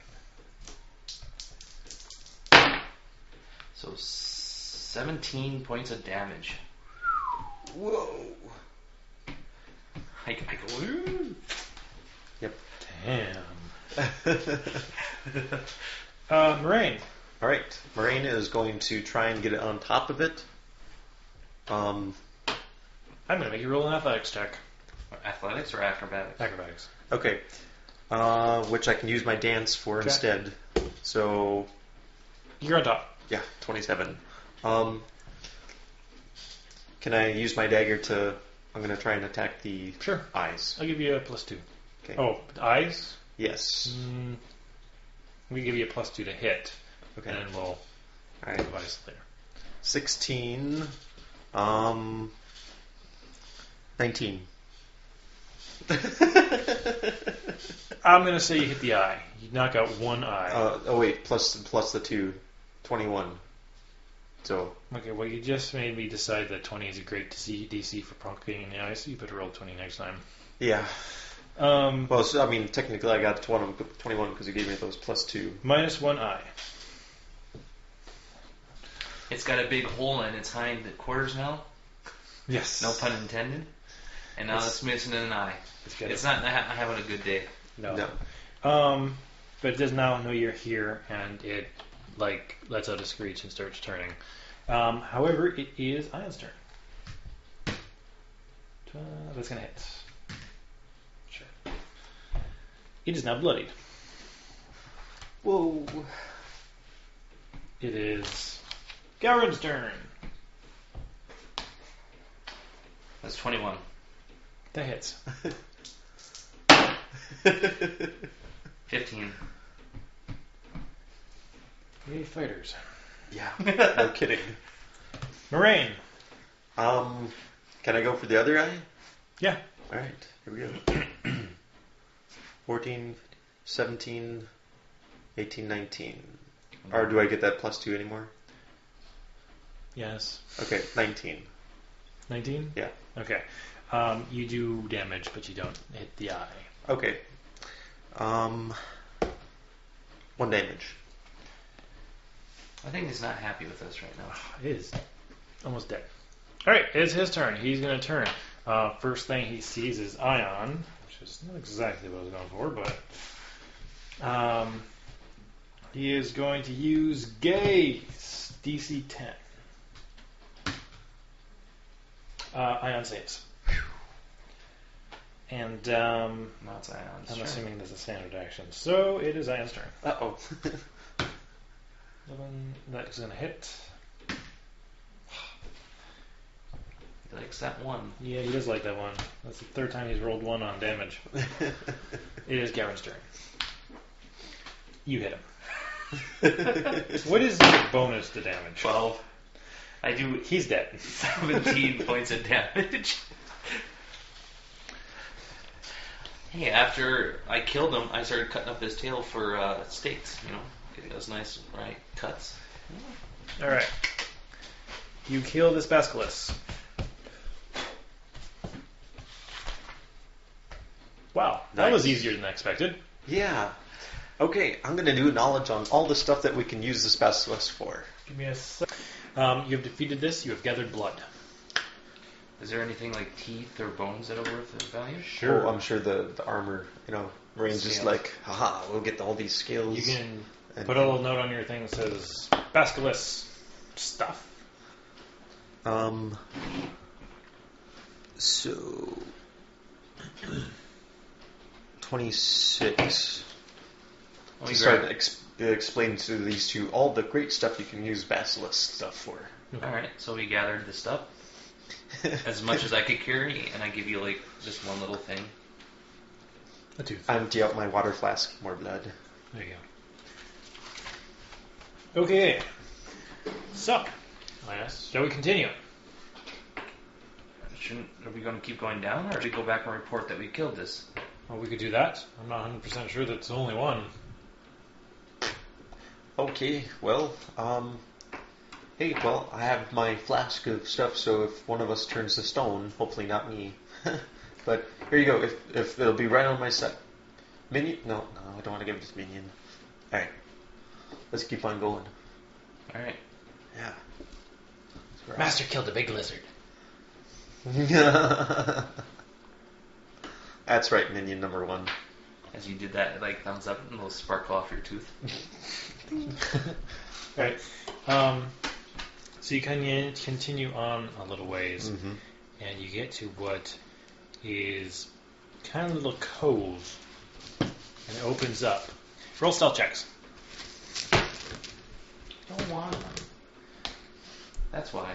Speaker 3: So 17 points of damage.
Speaker 2: Whoa.
Speaker 3: I go, ooh.
Speaker 2: Yep.
Speaker 1: Damn. Marian.
Speaker 2: All right. Marian is going to try and get it on top of it.
Speaker 1: I'm going to make you roll an athletics check.
Speaker 3: Athletics or acrobatics?
Speaker 1: Acrobatics.
Speaker 2: Okay. Which I can use my dance for
Speaker 1: Okay.
Speaker 2: instead. So,
Speaker 1: You're on top.
Speaker 2: yeah, 27. Can I use my dagger to... I'm going to try and attack the
Speaker 1: Sure.
Speaker 2: eyes.
Speaker 1: I'll give you a +2.
Speaker 2: Okay.
Speaker 1: Oh, eyes?
Speaker 2: Yes.
Speaker 1: We give you a +2 to hit.
Speaker 2: Okay.
Speaker 1: And then we'll
Speaker 2: All right.
Speaker 1: advise later.
Speaker 2: 16. 19.
Speaker 1: I'm going to say you hit the eye. You knock out one eye.
Speaker 2: Oh wait, plus the 2. 21. So,
Speaker 1: Okay, well, you just made me decide that 20 is a great DC for provoking in the eye, so you better roll 20 next time.
Speaker 2: yeah.
Speaker 1: Um,
Speaker 2: Well, so, I mean, technically I got 21 because you gave me those +2.
Speaker 1: minus one eye.
Speaker 3: It's got a big hole in its hind quarters now.
Speaker 1: Yes.
Speaker 3: No pun intended. And now it's missing an eye. It's not having a good day.
Speaker 1: No.
Speaker 2: No.
Speaker 1: But it does now know you're here, and it lets out a screech and starts turning. However, it is Ion's turn. That's gonna hit. Sure. It is now bloodied.
Speaker 2: Whoa.
Speaker 1: It is Gouren's turn.
Speaker 3: That's 21.
Speaker 1: That hits.
Speaker 3: 15.
Speaker 1: Yay, fighters.
Speaker 2: Yeah. No kidding.
Speaker 1: Marian.
Speaker 2: Can I go for the other eye?
Speaker 1: Yeah.
Speaker 2: All right. Here we go. 14, 17, 18, 19. Or do I get that +2 anymore?
Speaker 1: Yes.
Speaker 2: Okay, 19.
Speaker 1: 19?
Speaker 2: Yeah.
Speaker 1: Okay. You do damage, but you don't hit the eye.
Speaker 2: Okay. 1 damage.
Speaker 3: I think he's not happy with us right now.
Speaker 1: It is almost dead. Alright, it's his turn. He's going to turn. First thing he sees is Aion, which is not exactly what I was going for, but he is going to use Gaze, DC 10. Aion saves. And
Speaker 3: No, it's Ion's
Speaker 1: I'm
Speaker 3: turn.
Speaker 1: assuming there's a standard action. So it is Ion's turn.
Speaker 2: Uh-oh.
Speaker 1: 11, that is going to hit.
Speaker 3: He likes that one.
Speaker 1: Yeah, he does like that one. That's the third time he's rolled 1 on damage. It is Gouren's turn. You hit him. What is your bonus to damage?
Speaker 3: 12. I do
Speaker 1: He's dead.
Speaker 3: 17 points of damage. Hey, after I killed him, I started cutting up his tail for steaks, getting those nice, right, cuts.
Speaker 1: Alright. You kill this basilisk. Wow, that was
Speaker 2: Nice.
Speaker 1: easier than expected.
Speaker 2: Yeah. Okay, I'm going to do knowledge on all the stuff that we can use this basilisk for.
Speaker 1: Give me a sec. You have defeated this, you have gathered blood.
Speaker 3: Is there anything like teeth or bones that are worth of value?
Speaker 2: Oh, I'm sure the armor, Marine's just
Speaker 3: Scales.
Speaker 2: like, haha, we'll get all these skills.
Speaker 1: You can
Speaker 2: And
Speaker 1: Put a little note on your thing that says Basilisk stuff.
Speaker 2: So 26. To start explain to these two all the great stuff you can use basilisk stuff for.
Speaker 3: Alright, so we gathered the stuff. As much as I could carry, and I give you like just one little thing.
Speaker 1: A tooth.
Speaker 2: I empty out my water flask, more blood.
Speaker 1: There you go. Okay. So, shall we continue?
Speaker 3: Are we going to keep going down, or should we go back and report that we killed this?
Speaker 1: Well, we could do that. I'm not 100% sure that it's only one.
Speaker 2: Okay, well, hey, well, I have my flask of stuff, so if one of us turns to stone, hopefully not me, but here you go, if it'll be right on my set. Minion? No, I don't want to give it to Minion. Alright, let's keep on going.
Speaker 3: Alright.
Speaker 2: Yeah.
Speaker 1: Master killed a big lizard.
Speaker 2: That's right, Minion number 1.
Speaker 3: As you did that, like thumbs up and a little sparkle off your tooth.
Speaker 1: Right. So you can continue on a little ways, and you get to what is kind of a little cove, and it opens up. Roll stealth checks.
Speaker 3: Don't want them. That's why.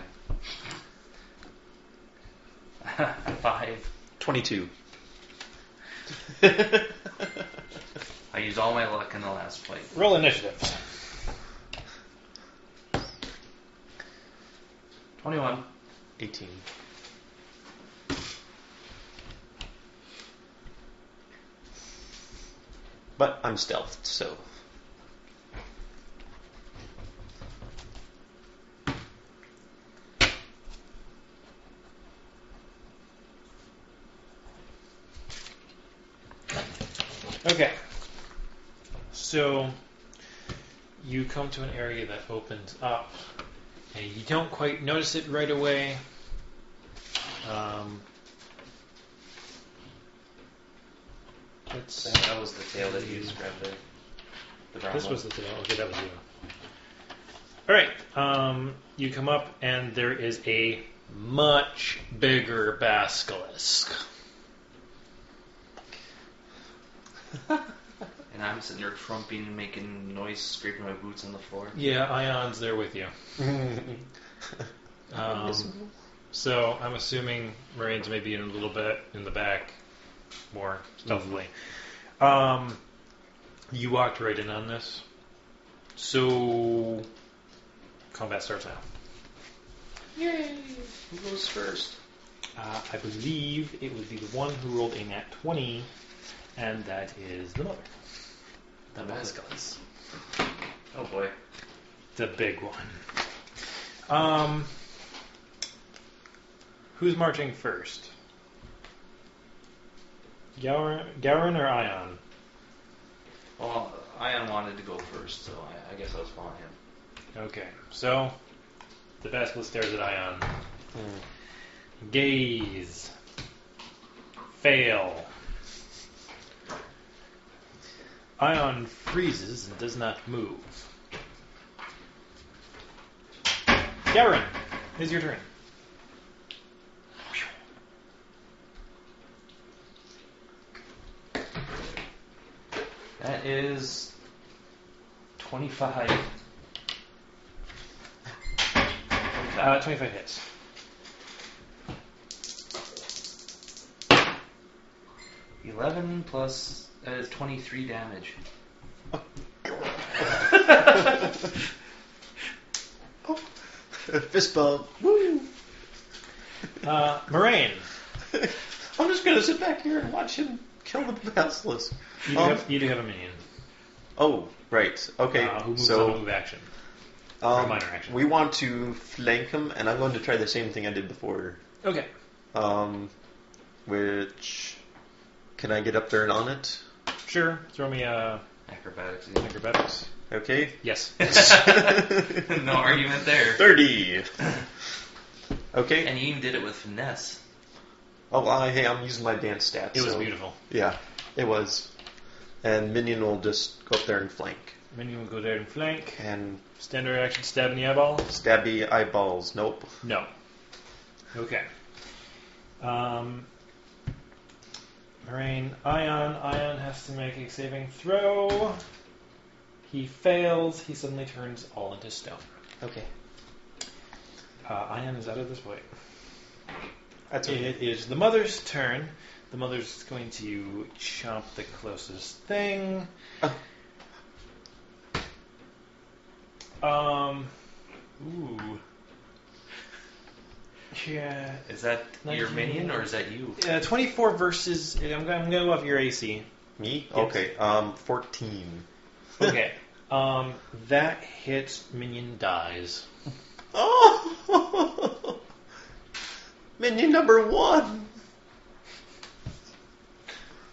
Speaker 3: 5.
Speaker 2: 22.
Speaker 3: I used all my luck in the last fight.
Speaker 1: Roll initiative.
Speaker 3: 21.
Speaker 2: 18. But I'm stealthed, so...
Speaker 1: Okay. So you come to an area that opens up, and you don't quite notice it right away.
Speaker 3: That was the tail that you described there. The brown
Speaker 1: This
Speaker 3: one.
Speaker 1: was the tail. Okay, that was you. All right. You come up, and there is a much bigger basilisk.
Speaker 3: And I'm sitting there trumping, making noise, scraping my boots on the floor.
Speaker 1: Yeah, Ion's there with you. So I'm assuming Marian's maybe in a little bit in the back, more stealthily. You walked right in on this. So combat starts now.
Speaker 3: Yay! Who goes first?
Speaker 1: I believe it would be the one who rolled a nat 20, and that is the mother.
Speaker 3: The mascots. Oh boy.
Speaker 1: The big one. Who's marching first? Gouren or Aion?
Speaker 3: Well, Aion wanted to go first, so I guess I was following him.
Speaker 1: Okay, so the basilisk stares at Aion. Gaze. Fail. Aion freezes and does not move. Gouren, it's your turn.
Speaker 3: That is 25.
Speaker 1: 25 hits.
Speaker 3: $11 plus 23 damage.
Speaker 2: Fist bump. Woo!
Speaker 1: Marian,
Speaker 2: I'm just gonna sit back here and watch him kill the basilisk.
Speaker 1: you do have a minion.
Speaker 2: Oh, right. Okay.
Speaker 1: Who moves
Speaker 2: so
Speaker 1: on a move action. Or a minor action.
Speaker 2: we want to flank him, and I'm going to try the same thing I did before.
Speaker 1: Okay.
Speaker 2: Which can I get up there and on it?
Speaker 1: Sure. Throw me
Speaker 3: Acrobatics.
Speaker 1: acrobatics.
Speaker 2: Okay.
Speaker 1: Yes.
Speaker 3: No argument there.
Speaker 2: 30. Okay.
Speaker 3: And you even did it with finesse.
Speaker 2: Oh, hey, I'm using my dance stats.
Speaker 1: It was
Speaker 2: so-
Speaker 1: beautiful.
Speaker 2: Yeah, it was. And Minion will just go up there and flank.
Speaker 1: Minion will go there and flank.
Speaker 2: And
Speaker 1: Standard action, stab in the eyeball.
Speaker 2: stabby eyeballs. Nope.
Speaker 1: No. Okay. Marian, Aion has to make a saving throw. He fails. He suddenly turns all into stone.
Speaker 2: Okay.
Speaker 1: Aion is out of this way.
Speaker 2: That's okay.
Speaker 1: It is the mother's turn. The mother's going to chomp the closest thing. Ooh. Yeah.
Speaker 3: Is that your
Speaker 1: 19.
Speaker 3: minion or is that you?
Speaker 1: 24 versus. I'm going to go off your AC.
Speaker 2: Me?
Speaker 1: Yes.
Speaker 2: Okay. 14.
Speaker 1: Okay. That hits. Minion dies.
Speaker 2: Oh! Minion number 1.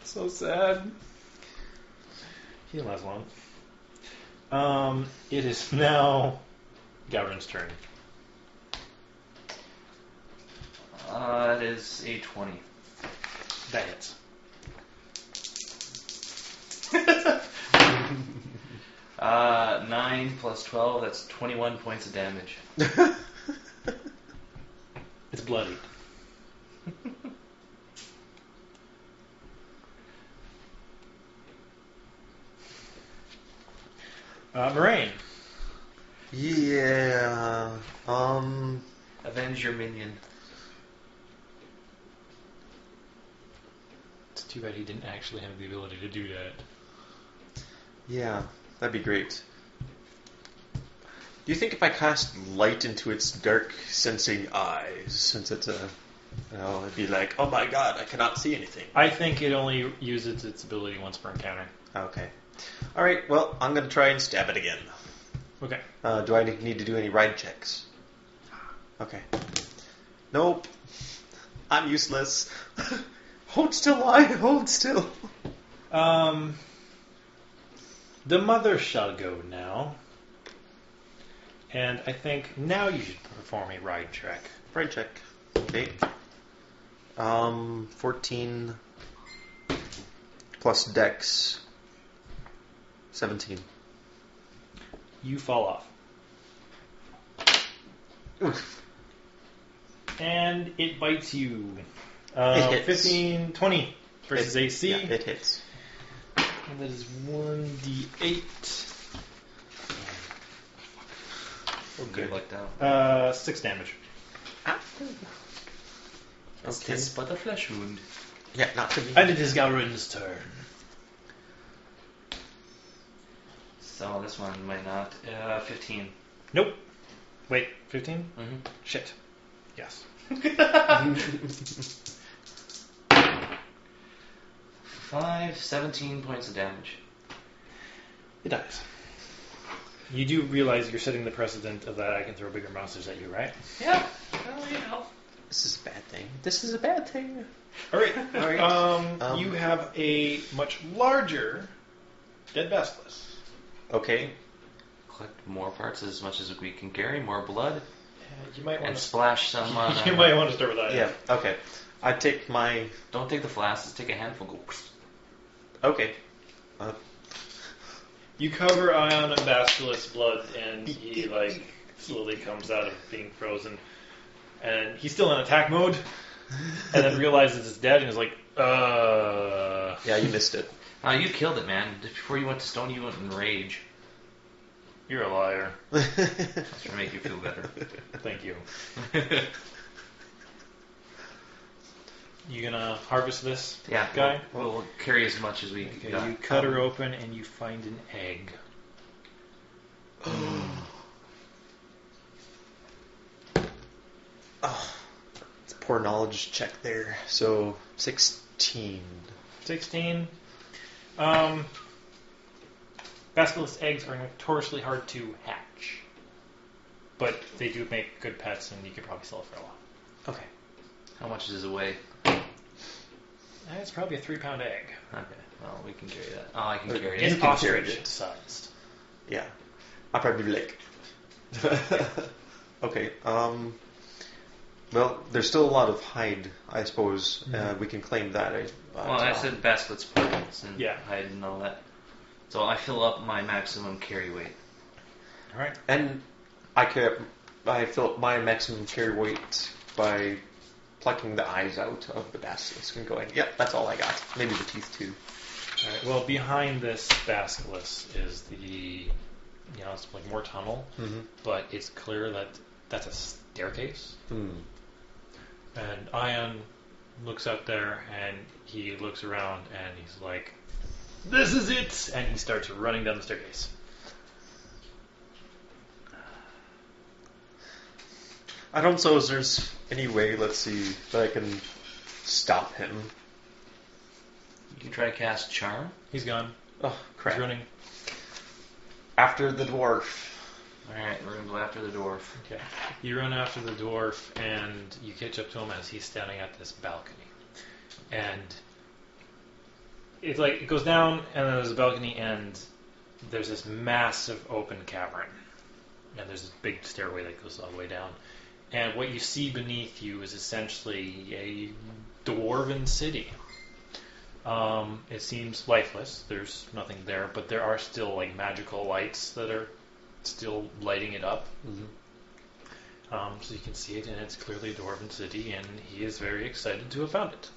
Speaker 1: So sad. He didn't last long. It is now Gouren's turn.
Speaker 3: It is a 20.
Speaker 1: That hits.
Speaker 3: 9 plus 12, that's 21 points of damage.
Speaker 1: It's bloodied. Marian.
Speaker 2: Yeah.
Speaker 3: Avenge your minion.
Speaker 1: It's too bad he didn't actually have the ability to do that.
Speaker 2: Yeah, that'd be great. Do you think if I cast light into its dark sensing eyes, since it's a, it'd be like, oh my god, I cannot see anything.
Speaker 1: I think it only uses its ability once per encounter.
Speaker 2: Okay. Alright, well, I'm going to try and stab it again.
Speaker 1: Okay.
Speaker 2: Do I need to do any ride checks? Okay. Nope. I'm useless. Hold still, hold still.
Speaker 1: The mother shall go now. And I think now you should perform a ride check.
Speaker 2: Ride check. Okay. 14 plus dex. 17.
Speaker 1: You fall off.
Speaker 2: Oof.
Speaker 1: And it bites you.
Speaker 2: It hits.
Speaker 1: 15, 20 versus AC.
Speaker 2: Yeah, it hits.
Speaker 1: And that is 1d8.
Speaker 3: Oh, good. Lucked out.
Speaker 1: 6 damage.
Speaker 3: It's
Speaker 2: Okay.
Speaker 3: tis but a flesh wound.
Speaker 2: Yeah, not to me.
Speaker 1: And it is Gouren's turn.
Speaker 3: So this one might not. 15.
Speaker 1: Nope. Wait, 15?
Speaker 3: Mm-hmm.
Speaker 1: Shit. Yes.
Speaker 3: 17 points of damage.
Speaker 1: It dies. You do realize you're setting the precedent of that I can throw bigger monsters at you, right?
Speaker 3: Yeah. Well, you know.
Speaker 2: This is a bad thing. This is a bad thing.
Speaker 1: Alright.
Speaker 2: Alright.
Speaker 1: You have a much larger dead basilisk.
Speaker 2: Okay.
Speaker 3: Collect more parts as much as we can carry, more blood,
Speaker 1: You might want
Speaker 3: and
Speaker 1: to
Speaker 3: splash some on.
Speaker 1: You might want to start with that.
Speaker 2: Yeah, okay. I take my...
Speaker 3: Don't take the flasks, take a handful. Go.
Speaker 2: Okay.
Speaker 1: You cover Aion in basilisk's blood, and he slowly comes out of being frozen, and he's still in attack mode, and then realizes it's dead, and is like,
Speaker 2: Yeah, you missed it.
Speaker 3: You killed it, man. Just before you went to stone, you went in rage.
Speaker 1: You're a liar.
Speaker 3: That's to make you feel better.
Speaker 1: Thank you. You gonna harvest this
Speaker 3: Yeah,
Speaker 1: guy?
Speaker 3: We'll carry as much as we
Speaker 1: Okay,
Speaker 3: got.
Speaker 1: you cut her open, and you find an egg.
Speaker 2: Oh, it's a poor knowledge check there. So, 16.
Speaker 1: 16. Basilisk eggs are notoriously hard to hatch, but they do make good pets, and you could probably sell it for a lot.
Speaker 2: Okay.
Speaker 3: How much does it weigh?
Speaker 1: It's probably a 3-pound egg.
Speaker 3: Okay, well, we can carry that. Oh, I can carry
Speaker 2: You
Speaker 3: it.
Speaker 1: It's
Speaker 2: can carry
Speaker 1: ostrich
Speaker 2: it.
Speaker 1: sized.
Speaker 2: Yeah. I'll probably be like... Okay, well, there's still a lot of hide, I suppose. We can claim that.
Speaker 3: Well, I said basket's parts and
Speaker 1: Yeah.
Speaker 3: hide and all that. So I fill up my maximum carry weight.
Speaker 1: All right.
Speaker 2: And I fill up my maximum carry weight by plucking the eyes out of the basilisk and going, yep, that's all I got. Maybe the teeth too.
Speaker 1: All right. Well, behind this basilisk is the, it's like more tunnel, but it's clear that that's a staircase. And Aion looks up there and he looks around and he's like, "This is it!" And he starts running down the staircase.
Speaker 2: I don't suppose there's any way, let's see, that I can stop him.
Speaker 3: You can try to cast Charm.
Speaker 1: He's gone.
Speaker 2: Oh, crap.
Speaker 1: He's running.
Speaker 2: After the dwarf.
Speaker 3: Alright, we're going to go after the dwarf.
Speaker 1: Okay. You run after the dwarf and you catch up to him as he's standing at this balcony. And it's like it goes down and then there's a balcony and there's this massive open cavern. And there's this big stairway that goes all the way down. And what you see beneath you is essentially a dwarven city. It seems lifeless. There's nothing there, but there are still like magical lights that are still lighting it up. So you can see it, and it's clearly a dwarven city, and he is very excited to have found it.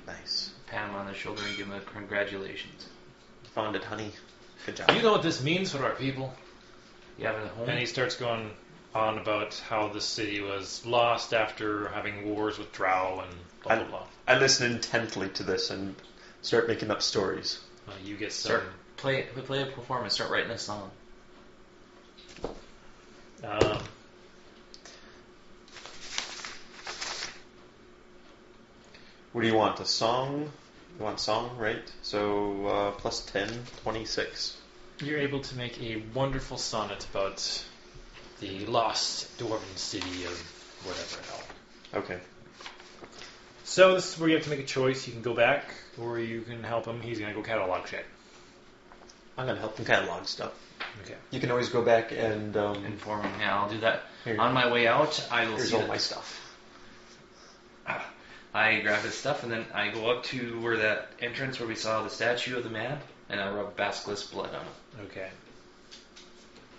Speaker 2: Nice.
Speaker 3: Pat him on the shoulder and give him a congratulations.
Speaker 2: Found it, honey. Good job.
Speaker 1: Do you know what this means for our people?
Speaker 3: You have a home?
Speaker 1: And he starts going on about how the city was lost after having wars with Drow and blah, blah, blah.
Speaker 2: I listen intently to this and start making up stories.
Speaker 1: You get some...
Speaker 3: Play a performance, start writing a song.
Speaker 2: What do you want? A song? You want song, right? So, plus 10, 26.
Speaker 1: You're able to make a wonderful sonnet about the lost dwarven city of whatever hell.
Speaker 2: Okay.
Speaker 1: So this is where you have to make a choice. You can go back, or you can help him. He's going to go catalog shit.
Speaker 2: I'm going to help him catalog stuff.
Speaker 1: Okay.
Speaker 2: You can always go back and...
Speaker 3: Inform him. Yeah, I'll do that.
Speaker 2: Here.
Speaker 3: On my way out, I will
Speaker 2: Here's
Speaker 3: see
Speaker 2: all my stuff.
Speaker 3: I grab his stuff, and then I go up to where that entrance where we saw the statue of the man, and I rub basilisk blood on it.
Speaker 1: Okay.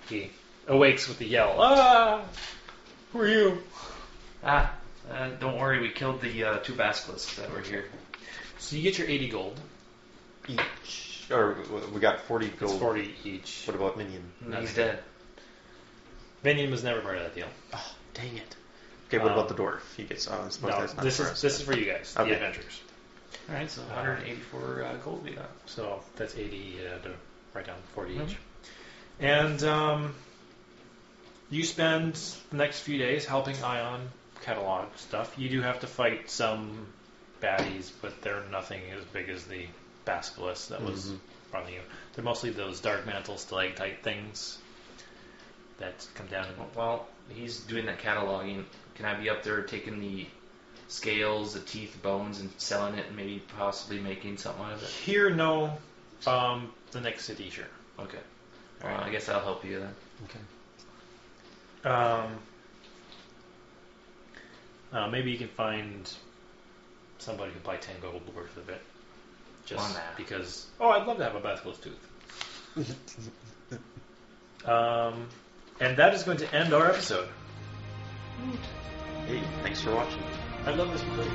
Speaker 1: He awakes with a yell. Ah! Who are you?
Speaker 3: Don't worry, we killed the 2 basilisks that were here.
Speaker 1: So you get your 80 gold.
Speaker 2: Each. Or we got 40 gold.
Speaker 1: It's 40 each.
Speaker 2: What about Minion?
Speaker 3: He's dead.
Speaker 1: Vinian was never part of that deal.
Speaker 2: Oh, dang it. Okay, what about the dwarf? He gets... I suppose
Speaker 1: No,
Speaker 2: that's not
Speaker 1: this
Speaker 2: for
Speaker 1: is
Speaker 2: us.
Speaker 1: this is for you guys,
Speaker 2: Okay.
Speaker 1: the adventurers.
Speaker 3: Alright, so 184 gold we got.
Speaker 1: So that's 80 to write down 40 each. And you spend the next few days helping Aion catalog stuff. You do have to fight some baddies, but they're nothing as big as the basilisk that was bothering you. They're mostly those dark mantle stalactite things that come down.
Speaker 3: Well, he's doing that cataloging. Can I be up there taking the scales, the teeth, bones, and selling it, and maybe possibly making something out of it?
Speaker 1: Here, no. The next city, sure.
Speaker 3: Okay. Alright, I guess I'll help you then.
Speaker 2: Okay.
Speaker 1: Maybe you can find somebody who buy 10 gold worth of it. Just
Speaker 3: On that.
Speaker 1: because... Oh, I'd love to have a basilisk tooth. And that is going to end our episode.
Speaker 2: Hey, thanks for watching.
Speaker 1: I love this movie.